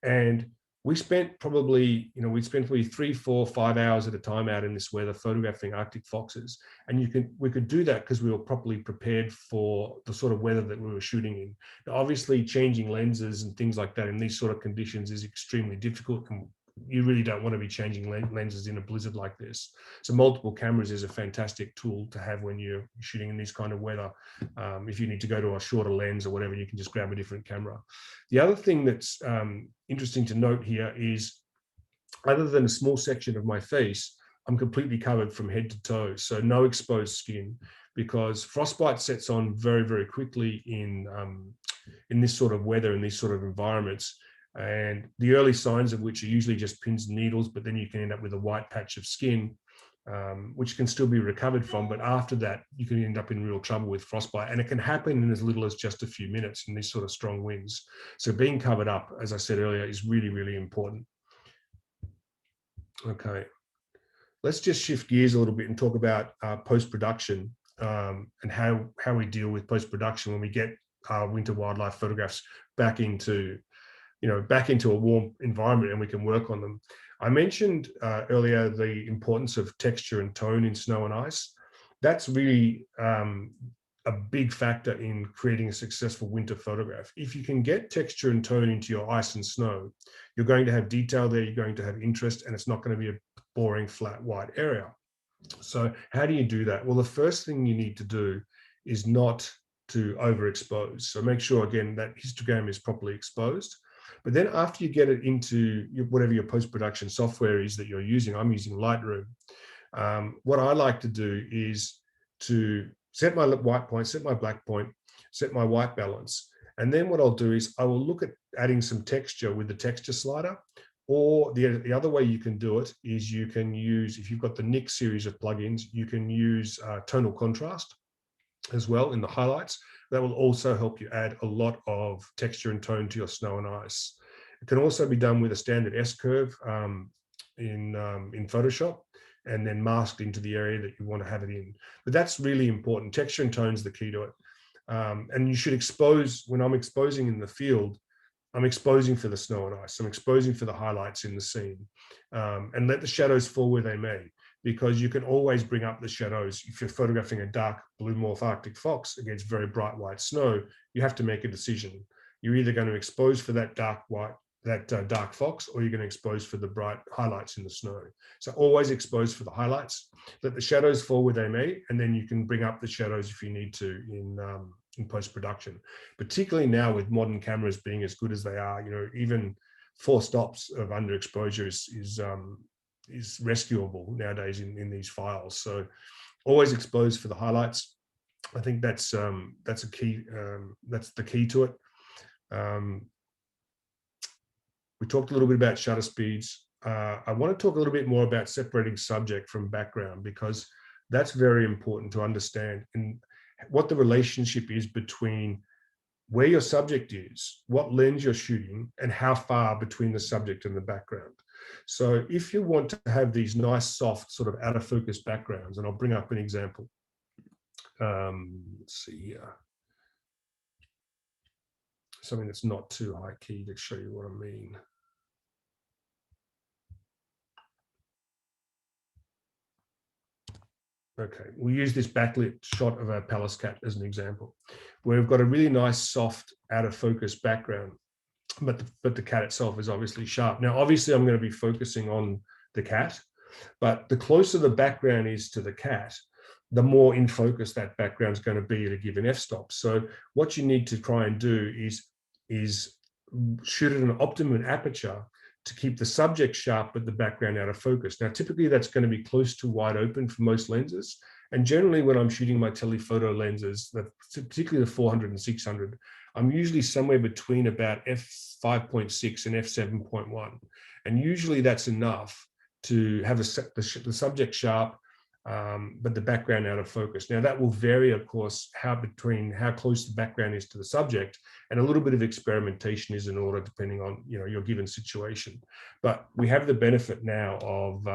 And we spent probably 3, 4, 5 hours at a time out in this weather photographing Arctic foxes. And we could do that because we were properly prepared for the sort of weather that we were shooting in. Now, obviously, changing lenses and things like that in these sort of conditions is extremely difficult, and you really don't want to be changing lenses in a blizzard like this. So multiple cameras is a fantastic tool to have when you're shooting in this kind of weather. If you need to go to a shorter lens or whatever, you can just grab a different camera. The other thing that's interesting to note here is, other than a small section of my face, I'm completely covered from head to toe, so no exposed skin, because frostbite sets on very, very quickly in this sort of weather, in these sort of environments. And the early signs of which are usually just pins and needles, but then you can end up with a white patch of skin, which can still be recovered from. But after that, you can end up in real trouble with frostbite. And it can happen in as little as just a few minutes in these sort of strong winds. So being covered up, as I said earlier, is really, really important. Okay, let's just shift gears a little bit and talk about post-production and how we deal with post-production when we get our winter wildlife photographs back into a warm environment and we can work on them. I mentioned earlier the importance of texture and tone in snow and ice. That's really a big factor in creating a successful winter photograph. If you can get texture and tone into your ice and snow, you're going to have detail there, you're going to have interest, and it's not going to be a boring flat white area. So how do you do that? Well, the first thing you need to do is not to overexpose. So make sure, again, that histogram is properly exposed. But then after you get it into whatever your post-production software is that you're using, I'm using Lightroom. What I like to do is to set my white point, set my black point, set my white balance. And then what I'll do is I will look at adding some texture with the texture slider. Or the other way you can do it is you can use, if you've got the NIC series of plugins, you can use tonal contrast as well in the highlights. That will also help you add a lot of texture and tone to your snow and ice. It can also be done with a standard S-curve in Photoshop. and then masked into the area that you want to have it in. But that's really important. Texture and tone is the key to it. And you should expose, when I'm exposing in the field, I'm exposing for the snow and ice. I'm exposing for the highlights in the scene, and let the shadows fall where they may, because you can always bring up the shadows. If you're photographing a dark blue morph Arctic fox against very bright white snow, you have to make a decision. You're either going to expose for that dark white, dark fox, or you're going to expose for the bright highlights in the snow. So always expose for the highlights, let the shadows fall where they may, and then you can bring up the shadows if you need to in post-production. Particularly now with modern cameras being as good as they are, even 4 stops of underexposure is rescuable nowadays in these files. So always expose for the highlights. I think that's a key. That's the key to it. We talked a little bit about shutter speeds. I want to talk a little bit more about separating subject from background, because that's very important to understand, and what the relationship is between where your subject is, what lens you're shooting, and how far between the subject and the background. So if you want to have these nice, soft, sort of out of focus backgrounds, and I'll bring up an example. Let's see here. Something that's not too high key to show you what I mean. Okay, we'll use this backlit shot of our Pallas cat as an example, where we've got a really nice, soft, out of focus background, but the cat itself is obviously sharp. Now, obviously, I'm going to be focusing on the cat, but the closer the background is to the cat, the more in focus that background is going to be at a given f-stop. So what you need to try and do is shoot at an optimum aperture to keep the subject sharp but the background out of focus. Now, typically that's going to be close to wide open for most lenses. And generally when I'm shooting my telephoto lenses, particularly the 400 and 600, I'm usually somewhere between about f5.6 and f7.1. And usually that's enough to have the subject sharp, but the background out of focus. Now that will vary, of course, how close the background is to the subject, and a little bit of experimentation is in order depending on your given situation. But we have the benefit now of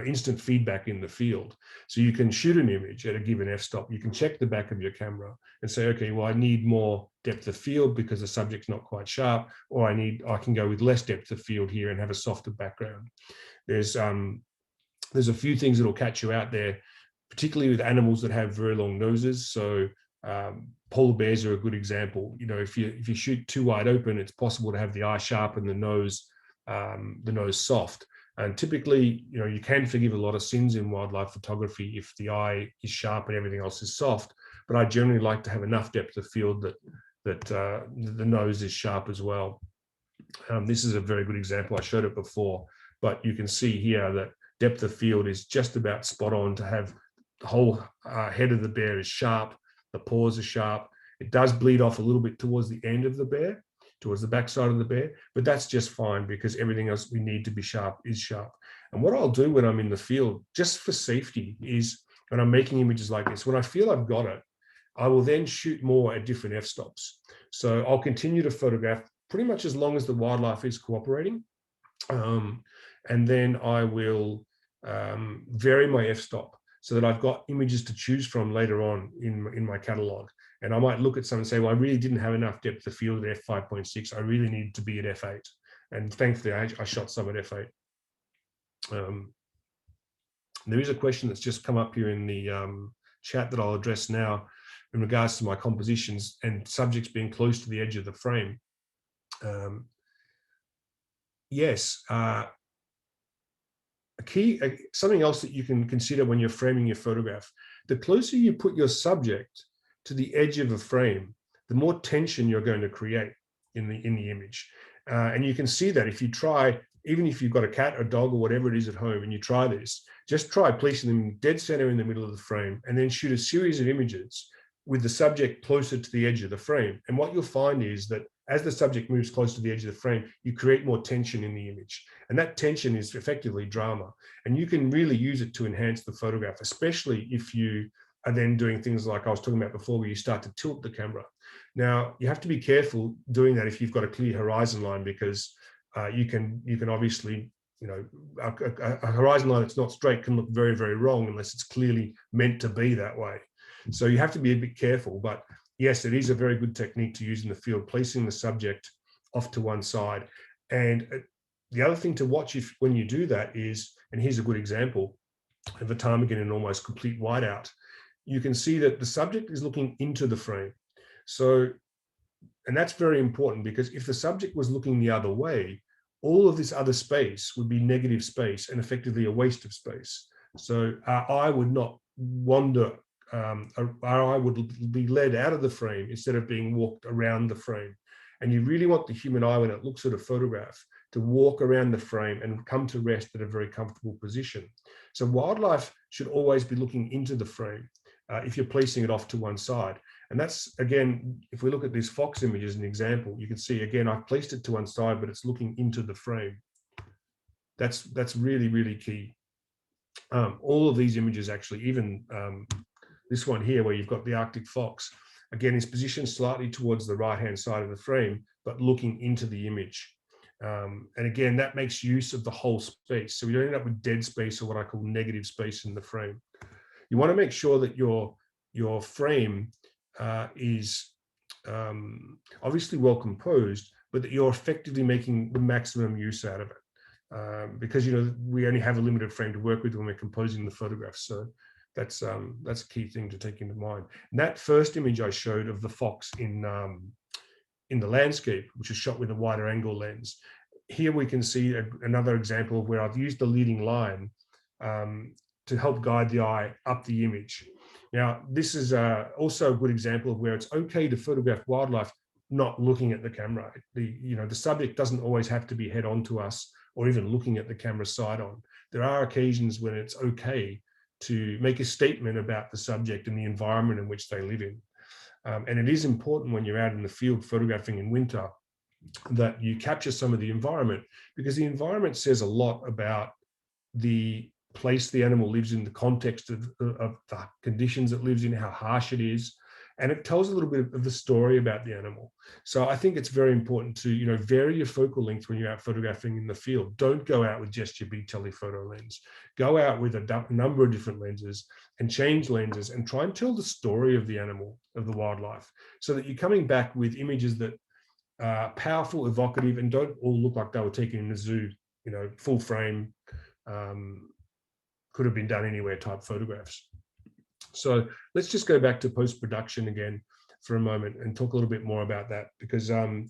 instant feedback in the field, so you can shoot an image at a given f-stop. You can check the back of your camera and say, okay, well, I need more depth of field because the subject's not quite sharp, or I can go with less depth of field here and have a softer background. There's a few things that'll catch you out there, particularly with animals that have very long noses. So polar bears are a good example. If you shoot too wide open, it's possible to have the eye sharp and the nose soft. And typically, you can forgive a lot of sins in wildlife photography if the eye is sharp and everything else is soft. But I generally like to have enough depth of field that the nose is sharp as well. This is a very good example. I showed it before, but you can see here that depth of field is just about spot on to have the whole head of the bear is sharp, the paws are sharp. It does bleed off a little bit towards the end of the bear, towards the backside of the bear, but that's just fine because everything else we need to be sharp is sharp. And what I'll do when I'm in the field, just for safety, is when I'm making images like this, when I feel I've got it, I will then shoot more at different f-stops. So I'll continue to photograph pretty much as long as the wildlife is cooperating. And then I will vary my f-stop so that I've got images to choose from later on in my catalog. And I might look at some and say, well, I really didn't have enough depth of field at f5.6. I really needed to be at f8. And thankfully, I shot some at f8. There is a question that's just come up here in the chat that I'll address now in regards to my compositions and subjects being close to the edge of the frame. Yes. Something else that you can consider when you're framing your photograph, the closer you put your subject to the edge of a frame, the more tension you're going to create in the image. And you can see that if you try, even if you've got a cat or dog or whatever it is at home and you try this, just try placing them dead center in the middle of the frame and then shoot a series of images with the subject closer to the edge of the frame. And what you'll find is that as the subject moves close to the edge of the frame, you create more tension in the image. And that tension is effectively drama. And you can really use it to enhance the photograph, especially if you are then doing things like I was talking about before, where you start to tilt the camera. Now, you have to be careful doing that if you've got a clear horizon line, because you can obviously a horizon line that's not straight can look very, very wrong unless it's clearly meant to be that way. So you have to be a bit careful, but yes, it is a very good technique to use in the field, placing the subject off to one side. And the other thing to watch when you do that is, and here's a good example of a ptarmigan in almost complete whiteout, you can see that the subject is looking into the frame. So, and that's very important, because if the subject was looking the other way, all of this other space would be negative space and effectively a waste of space. So our eye would not wander, our eye would be led out of the frame instead of being walked around the frame. And you really want the human eye, when it looks at a photograph, to walk around the frame and come to rest at a very comfortable position. So wildlife should always be looking into the frame if you're placing it off to one side. And that's, again, if we look at this fox image as an example, you can see, again, I've placed it to one side, but it's looking into the frame. That's really, really key. All of these images, actually, even this one here, where you've got the Arctic fox, again, is positioned slightly towards the right-hand side of the frame, but looking into the image. And again, that makes use of the whole space. So we don't end up with dead space, or what I call negative space in the frame. You want to make sure that your frame is obviously well composed, but that you're effectively making the maximum use out of it. Because, we only have a limited frame to work with when we're composing the photographs. So that's a key thing to take into mind. And that first image I showed of the fox in the landscape, which is shot with a wider angle lens. Here we can see another example of where I've used the leading line to help guide the eye up the image. Now, this is also a good example of where it's okay to photograph wildlife not looking at the camera. The subject doesn't always have to be head on to us or even looking at the camera side on. There are occasions when it's okay to make a statement about the subject and the environment in which they live in. And it is important when you're out in the field photographing in winter that you capture some of the environment, because the environment says a lot about the place the animal lives in, the context of the conditions it lives in, how harsh it is, and it tells a little bit of the story about the animal. So I think it's very important to vary your focal length when you're out photographing in the field. Don't go out with just your big telephoto lens. Go out with a number of different lenses and change lenses and try and tell the story of the animal, of the wildlife, so that you're coming back with images that are powerful, evocative, and don't all look like they were taken in a zoo, full frame, could have been done anywhere type photographs. So let's just go back to post-production again for a moment and talk a little bit more about that, because I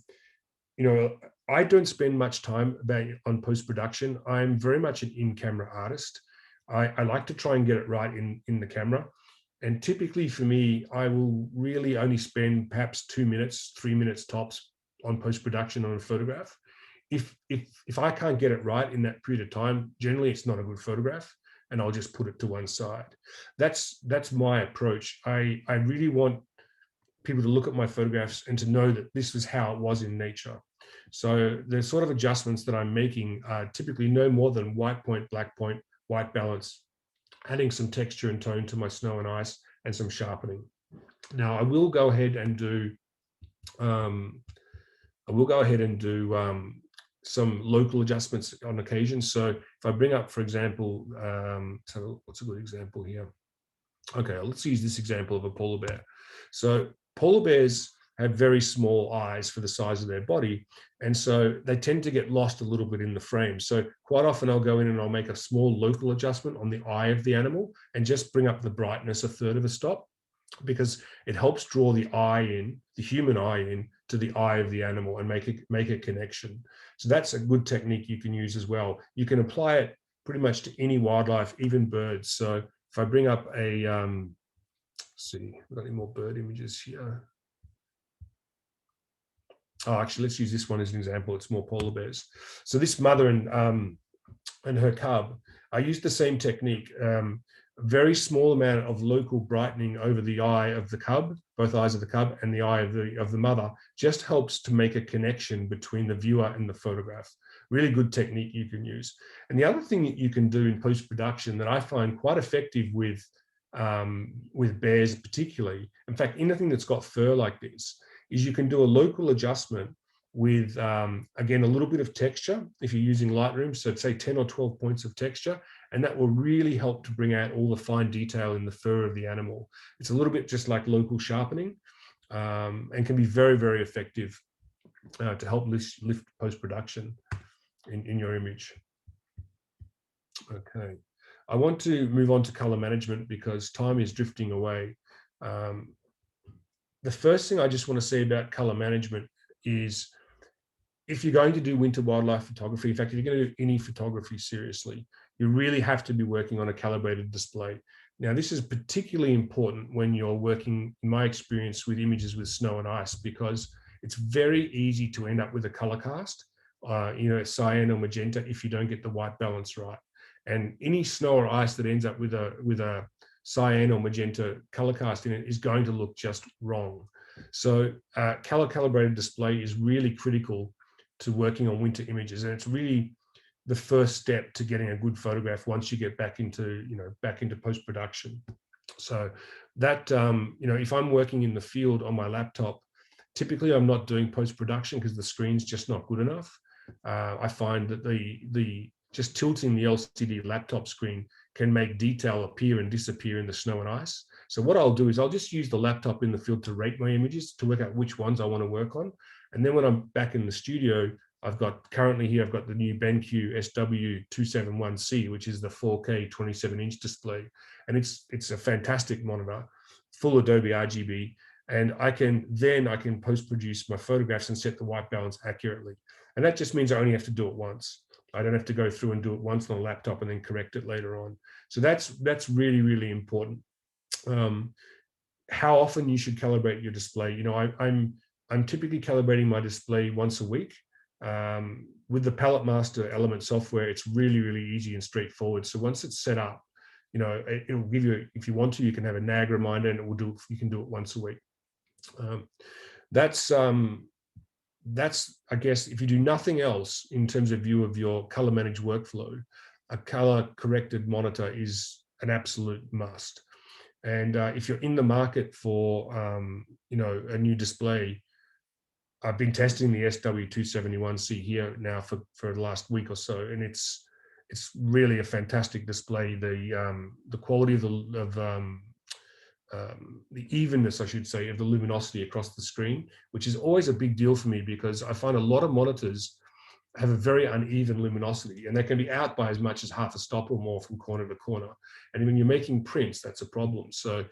don't spend much time on post-production. I'm very much an in-camera artist. I like to try and get it right in the camera. And typically for me, I will really only spend perhaps 2 minutes, 3 minutes tops on post-production on a photograph. If I can't get it right in that period of time, generally it's not a good photograph, and I'll just put it to one side. That's my approach. I really want people to look at my photographs and to know that this is how it was in nature. So the sort of adjustments that I'm making are typically no more than white point, black point, white balance, adding some texture and tone to my snow and ice, and some sharpening. Now I will go ahead and do some local adjustments on occasion. So if I bring up, for example, so what's a good example here? Okay, let's use this example of a polar bear. So polar bears have very small eyes for the size of their body, and so they tend to get lost a little bit in the frame. So quite often I'll go in and I'll make a small local adjustment on the eye of the animal and just bring up the brightness a third of a stop, because it helps draw the eye in, the human eye in, to the eye of the animal and make a connection. So that's a good technique you can use as well. You can apply it pretty much to any wildlife, even birds. So if I bring up a, let's see, we've got any more bird images here? Oh, actually, let's use this one as an example. It's more polar bears. So this mother and her cub, I used the same technique. Very small amount of local brightening over the eye of the cub, both eyes of the cub, and the eye of the mother, just helps to make a connection between the viewer and the photograph. Really good technique you can use. And the other thing that you can do in post-production that I find quite effective with bears particularly, in fact, anything that's got fur like this, is you can do a local adjustment with, again, a little bit of texture if you're using Lightroom, so say 10 or 12 points of texture, and that will really help to bring out all the fine detail in the fur of the animal. It's a little bit just like local sharpening, and can be very, very effective to help lift post-production in your image. Okay, I want to move on to color management because time is drifting away. The first thing I just want to say about color management is, if you're going to do winter wildlife photography, in fact, if you're going to do any photography seriously, you really have to be working on a calibrated display. Now, this is particularly important when you're working, in my experience, with images with snow and ice, because it's very easy to end up with a color cast, cyan or magenta, if you don't get the white balance right. And any snow or ice that ends up with a cyan or magenta color cast in it is going to look just wrong. So color calibrated display is really critical to working on winter images, and it's really the first step to getting a good photograph once you get back into post-production. So that if I'm working in the field on my laptop, typically I'm not doing post-production because the screen's just not good enough. I find that the just tilting the LCD laptop screen can make detail appear and disappear in the snow and ice. So what I'll do is I'll just use the laptop in the field to rate my images, to work out which ones I want to work on. And then when I'm back in the studio, I've got the new BenQ SW271C, which is the 4K 27-inch display. And it's a fantastic monitor, full Adobe RGB. And I can post-produce my photographs and set the white balance accurately. And that just means I only have to do it once. I don't have to go through and do it once on a laptop and then correct it later on. So that's really, really important. How often you should calibrate your display. I'm typically calibrating my display once a week. With the Palette Master element software, it's really, really easy and straightforward. So once it's set up, it'll give you, if you want to, you can have a nag reminder, and you can do it once a week. That's I guess, if you do nothing else in terms of view of your color managed workflow, a color corrected monitor is an absolute must. And if you're in the market for a new display, I've been testing the SW271C here now for the last week or so, and it's really a fantastic display. The quality of the evenness, I should say, of the luminosity across the screen, which is always a big deal for me, because I find a lot of monitors have a very uneven luminosity, and they can be out by as much as half a stop or more from corner to corner. And when you're making prints, that's a problem. So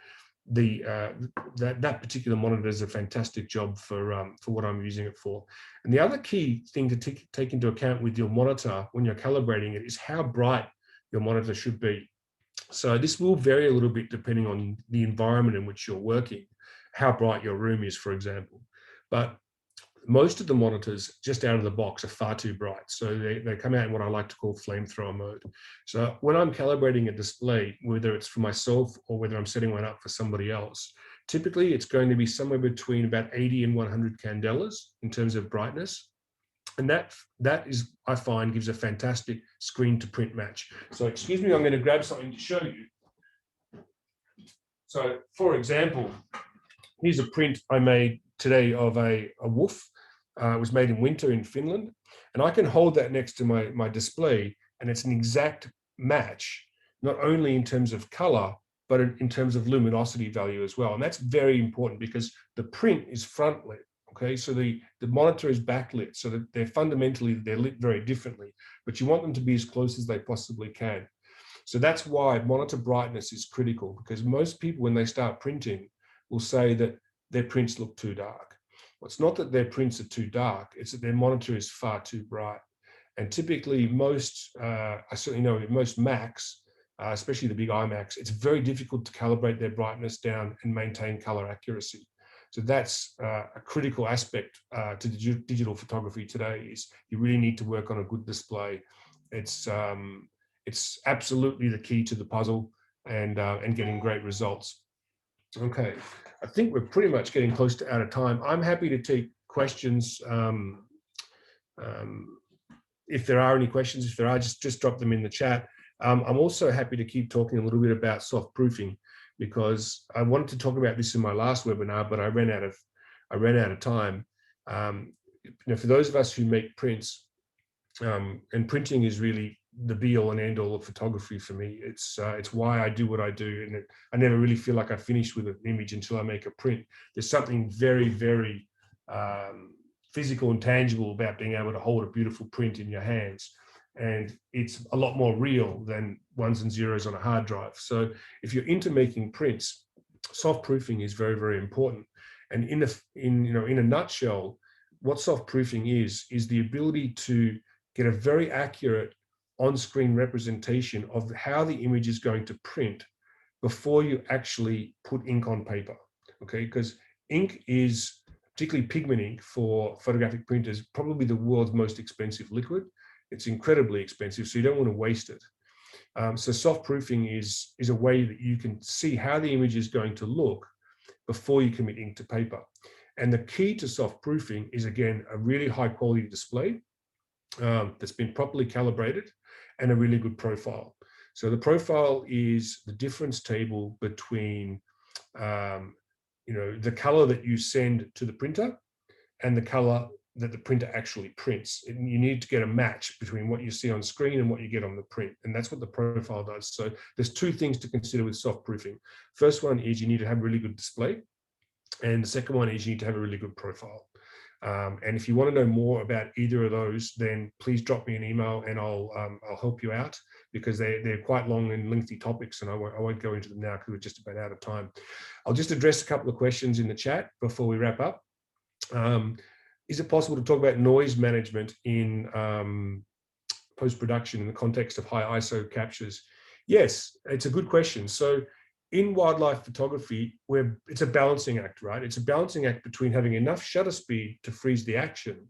that particular monitor does a fantastic job for what I'm using it for. And the other key thing to take into account with your monitor when you're calibrating it is how bright your monitor should be. So this will vary a little bit depending on the environment in which you're working, how bright your room is, for example. But most of the monitors just out of the box are far too bright. So they come out in what I like to call flamethrower mode. So when I'm calibrating a display, whether it's for myself or whether I'm setting one up for somebody else, typically it's going to be somewhere between about 80 and 100 candelas in terms of brightness. And that is, I find, gives a fantastic screen to print match. So excuse me, I'm going to grab something to show you. So for example, here's a print I made today of a wolf. It was made in winter in Finland. And I can hold that next to my display, and it's an exact match, not only in terms of color, but in terms of luminosity value as well. And that's very important because the print is front lit. Okay, so the monitor is backlit, so that they're lit very differently, but you want them to be as close as they possibly can. So that's why monitor brightness is critical, because most people, when they start printing, will say that their prints look too dark. Well, it's not that their prints are too dark, it's that their monitor is far too bright. And typically I certainly know with most Macs, especially the big iMacs, it's very difficult to calibrate their brightness down and maintain color accuracy. So that's a critical aspect to digital photography today, is you really need to work on a good display. It's absolutely the key to the puzzle and getting great results. Okay, I think we're pretty much getting close to out of time. I'm happy to take questions. If there are any questions, if there are, just drop them in the chat. I'm also happy to keep talking a little bit about soft proofing, because I wanted to talk about this in my last webinar, but I ran out of time. for those of us who make prints, and printing is really the be-all and end-all of photography for me. It's why I do what I do, and I never really feel like I finished with an image until I make a print. There's something very, very physical and tangible about being able to hold a beautiful print in your hands, and it's a lot more real than ones and zeros on a hard drive. So if you're into making prints, soft proofing is very, very important. And in a nutshell, what soft proofing is the ability to get a very accurate on-screen representation of how the image is going to print before you actually put ink on paper. Okay, because ink is, particularly pigment ink for photographic printers, probably the world's most expensive liquid. It's incredibly expensive, so you don't want to waste it. So soft proofing is a way that you can see how the image is going to look before you commit ink to paper. And the key to soft proofing is, again, a really high quality display that's been properly calibrated and a really good profile. So the profile is the difference table between the color that you send to the printer and the color that the printer actually prints. And you need to get a match between what you see on screen and what you get on the print. And that's what the profile does. So there's two things to consider with soft proofing. First one is you need to have a really good display. And the second one is you need to have a really good profile. And if you want to know more about either of those, then please drop me an email and I'll help you out, because they're quite long and lengthy topics, and I won't go into them now because we're just about out of time. I'll just address a couple of questions in the chat before we wrap up. Is it possible to talk about noise management in post-production in the context of high ISO captures? Yes, it's a good question. So in wildlife photography, it's a balancing act, right? It's a balancing act between having enough shutter speed to freeze the action,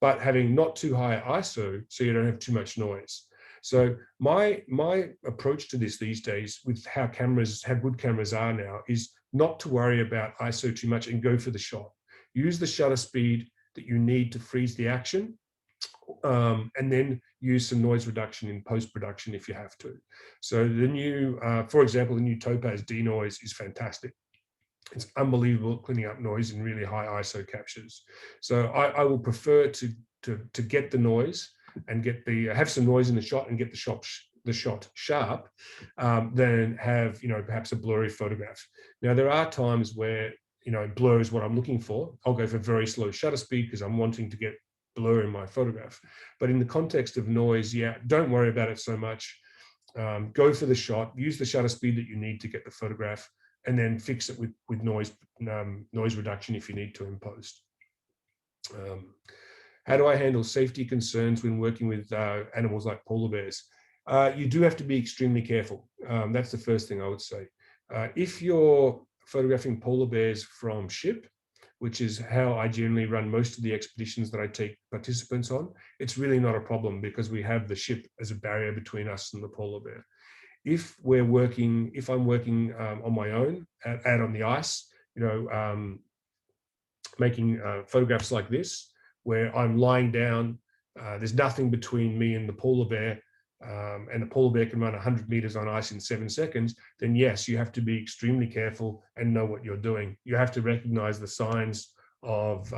but having not too high ISO so you don't have too much noise. So my approach to this these days, with how good cameras are now, is not to worry about ISO too much and go for the shot. Use the shutter speed that you need to freeze the action, and then use some noise reduction in post-production if you have to. So the new, for example, the new Topaz denoise is fantastic. It's unbelievable cleaning up noise in really high ISO captures. So I will prefer to get the noise and get have some noise in the shot and get the shot sharp, than have perhaps a blurry photograph. Now there are times where blur is what I'm looking for. I'll go for very slow shutter speed because I'm wanting to get blur in my photograph. But in the context of noise, yeah, don't worry about it so much. Go for the shot, use the shutter speed that you need to get the photograph, and then fix it with noise reduction if you need to in post. How do I handle safety concerns when working with animals like polar bears? You do have to be extremely careful. That's the first thing I would say. If you're photographing polar bears from ship, which is how I generally run most of the expeditions that I take participants on, it's really not a problem because we have the ship as a barrier between us and the polar bear. If I'm working on my own, out on the ice, making photographs like this, where I'm lying down, there's nothing between me and the polar bear, and the polar bear can run 100 meters on ice in 7 seconds, then yes, you have to be extremely careful and know what you're doing. You have to recognize the signs of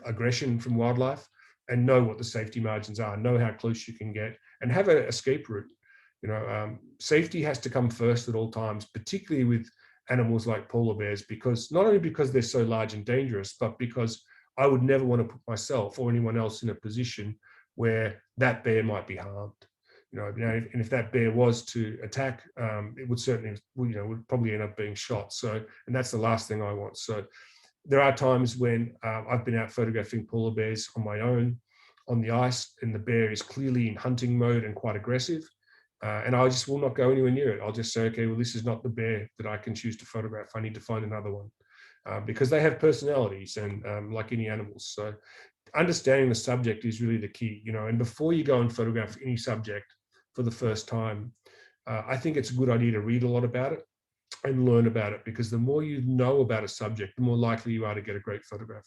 aggression from wildlife and know what the safety margins are, know how close you can get, and have an escape route. Safety has to come first at all times, particularly with animals like polar bears, because not only because they're so large and dangerous, but because I would never want to put myself or anyone else in a position where that bear might be harmed. And if that bear was to attack, it would certainly, would probably end up being shot. So, and that's the last thing I want. So there are times when I've been out photographing polar bears on my own on the ice, and the bear is clearly in hunting mode and quite aggressive. And I just will not go anywhere near it. I'll just say, okay, well, this is not the bear that I can choose to photograph. I need to find another one, because they have personalities and like any animals. So understanding the subject is really the key, and before you go and photograph any subject for the first time, I think it's a good idea to read a lot about it and learn about it, because the more you know about a subject, the more likely you are to get a great photograph.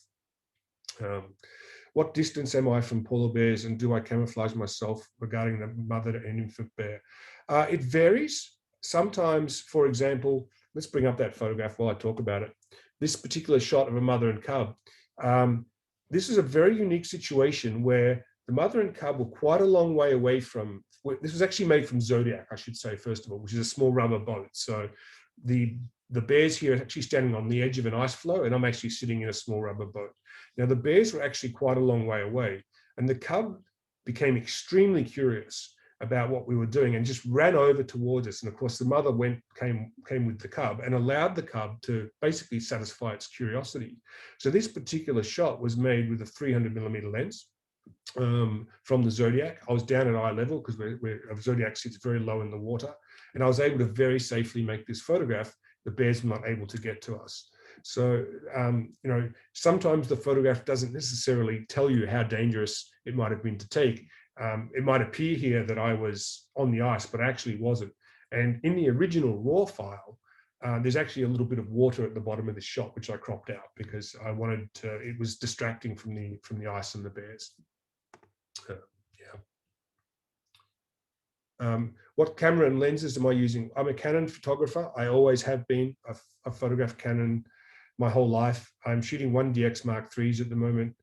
What distance am I from polar bears, and do I camouflage myself regarding the mother and infant bear? It varies. Sometimes, for example, let's bring up that photograph while I talk about it. This particular shot of a mother and cub, this is a very unique situation where the mother and cub were quite a long way away from, this was actually made from Zodiac, I should say, first of all, which is a small rubber boat. So the bears here are actually standing on the edge of an ice floe, and I'm actually sitting in a small rubber boat. Now, the bears were actually quite a long way away, and the cub became extremely curious about what we were doing and just ran over towards us. And of course, the mother came with the cub and allowed the cub to basically satisfy its curiosity. So this particular shot was made with a 300mm lens from the Zodiac. I was down at eye level because Zodiac sits very low in the water, and I was able to very safely make this photograph. The bears were not able to get to us. So, you know, sometimes the photograph doesn't necessarily tell you how dangerous it might have been to take. It might appear here that I was on the ice, but I actually wasn't. And in the original raw file, there's actually a little bit of water at the bottom of the shot, which I cropped out because I wanted to, it was distracting from the ice and the bears. What camera and lenses am I using? I'm a Canon photographer. I always have been. I've photographed Canon my whole life. I'm shooting 1DX Mark IIIs at the moment,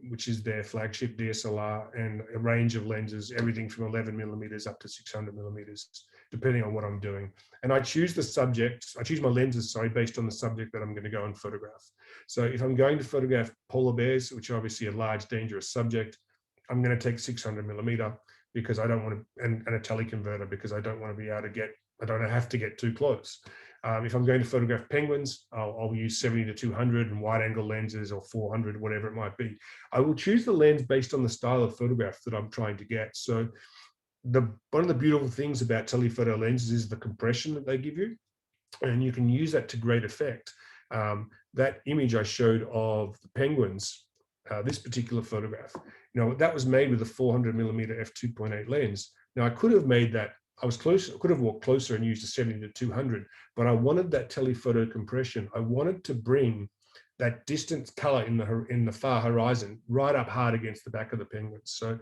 which is their flagship DSLR, and a range of lenses, everything from 11mm up to 600mm, depending on what I'm doing. And I choose the subjects, I choose my lenses, sorry, based on the subject that I'm going to go and photograph. So if I'm going to photograph polar bears, which are obviously a large, dangerous subject, I'm going to take 600mm because I don't want to, and a teleconverter because I don't want to be able to get, I don't have to get too close. If I'm going to photograph penguins, I'll use 70-200 and wide angle lenses, or 400, whatever it might be. I will choose the lens based on the style of photograph that I'm trying to get. So one of the beautiful things about telephoto lenses is the compression that they give you, and you can use that to great effect. That image I showed of the penguins, this particular photograph, you know, that was made with a 400mm f2.8 lens. Now I could have made that, I was close, I could have walked closer and used a 70-200, but I wanted that telephoto compression. I wanted to bring that distant color in the far horizon right up hard against the back of the penguins. So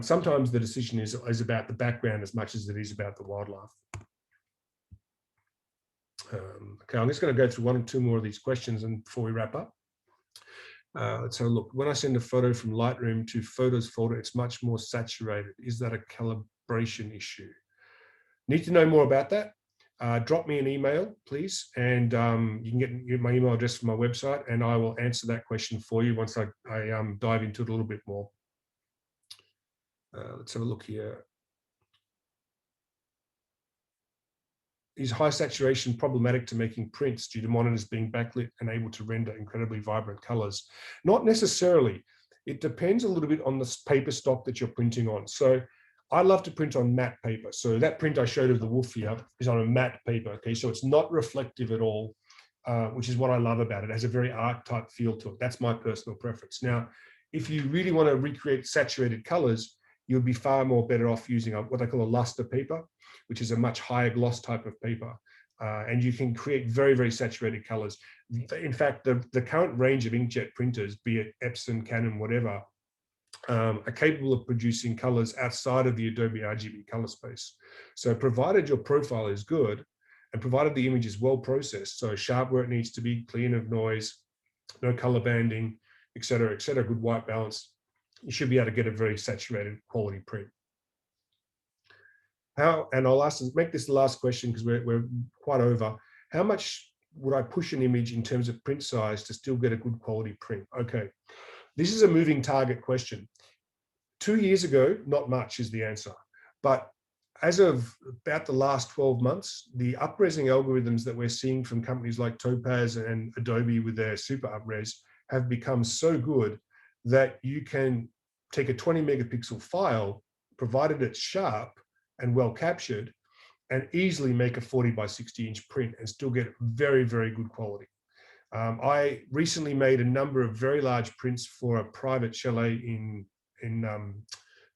sometimes the decision is about the background as much as it is about the wildlife. Okay, I'm just going to go through one or two more of these questions and before we wrap up. Let's have a look. When I send a photo from Lightroom to Photos folder, it's much more saturated. Is that a calibration issue? Need to know more about that? Drop me an email, please, and you can get my email address from my website, and I will answer that question for you once I dive into it a little bit more. Let's have a look here. Is high saturation problematic to making prints due to monitors being backlit and able to render incredibly vibrant colors? Not necessarily. It depends a little bit on the paper stock that you're printing on. So I love to print on matte paper. So that print I showed of the wolf here is on a matte paper. Okay, so it's not reflective at all, which is what I love about it. It has a very art type feel to it. That's my personal preference. Now, if you really want to recreate saturated colors, you'll be far more better off using what they call a luster paper, which is a much higher gloss type of paper. And you can create very, very saturated colors. In fact, the current range of inkjet printers, be it Epson, Canon, whatever, are capable of producing colors outside of the Adobe RGB color space. So provided your profile is good and provided the image is well processed, so sharp where it needs to be, clean of noise, no color banding, et cetera, good white balance, you should be able to get a very saturated quality print. And I'll make this the last question because we're quite over. How much would I push an image in terms of print size to still get a good quality print? Okay, this is a moving target question. 2 years ago, not much is the answer. But as of about the last 12 months, the upresing algorithms that we're seeing from companies like Topaz and Adobe with their super upres have become so good that you can take a 20 megapixel file, provided it's sharp and well captured, and easily make a 40 by 60 inch print and still get very, very good quality. I recently made a number of very large prints for a private chalet in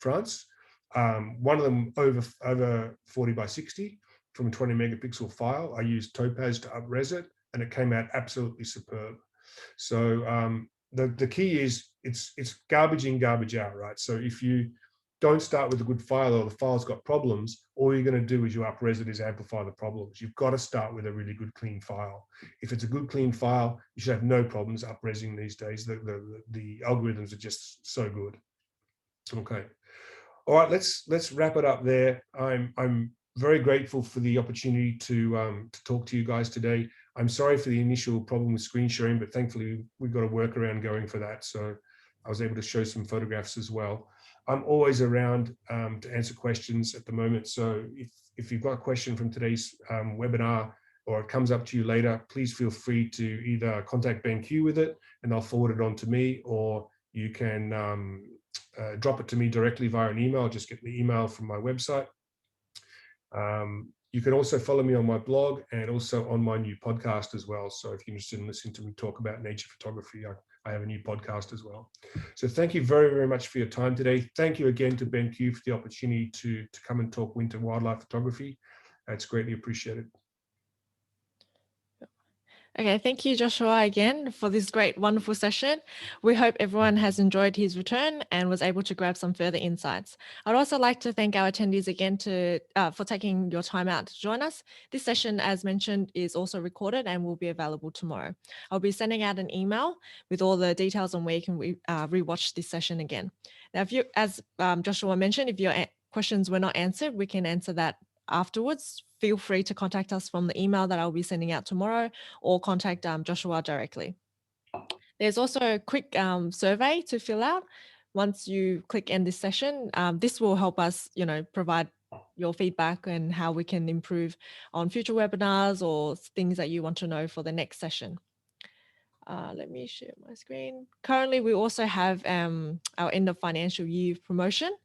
France. One of them over 40 by 60 from a 20 megapixel file. I used Topaz to upres it, and it came out absolutely superb. So the key is it's garbage in, garbage out, right? So if you don't start with a good file or the file's got problems. All you're going to do is you up-res it is amplify the problems. You've got to start with a really good clean file. If it's a good clean file, you should have no problems up-resing these days. The algorithms are just so good. Okay. All right, let's wrap it up there. I'm very grateful for the opportunity to talk to you guys today. I'm sorry for the initial problem with screen sharing, but thankfully we've got a workaround going for that. So I was able to show some photographs as well. I'm always around to answer questions at the moment. So if you've got a question from today's webinar or it comes up to you later, please feel free to either contact BenQ with it and they'll forward it on to me, or you can drop it to me directly via an email. Just get the email from my website. You can also follow me on my blog and also on my new podcast as well. So if you're interested in listening to me talk about nature photography, I have a new podcast as well. So thank you very, very much for your time today. Thank you again to BenQ for the opportunity to come and talk winter wildlife photography. It's greatly appreciated. Okay, thank you, Joshua, again for this great, wonderful session. We hope everyone has enjoyed his return and was able to grab some further insights. I'd also like to thank our attendees again for taking your time out to join us. This session, as mentioned, is also recorded and will be available tomorrow. I'll be sending out an email with all the details on where you can rewatch this session again. Now, if you, as Joshua mentioned, if your questions were not answered, we can answer that afterwards. Feel free to contact us from the email that I'll be sending out tomorrow, or contact Joshua directly. There's also a quick survey to fill out. Once you click end this session, this will help us, provide your feedback and how we can improve on future webinars or things that you want to know for the next session. Let me share my screen. Currently, we also have our end of financial year promotion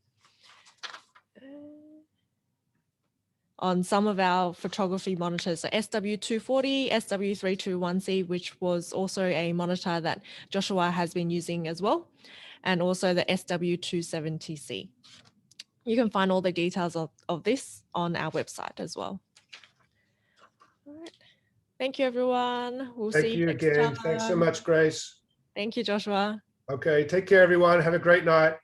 on some of our photography monitors, so SW240, SW321C, which was also a monitor that Joshua has been using as well, and also the SW270C. You can find all the details of this on our website as well. All right. Thank you, everyone. We'll see you next time. Thanks so much, Grace. Thank you, Joshua. Okay, take care, everyone. Have a great night.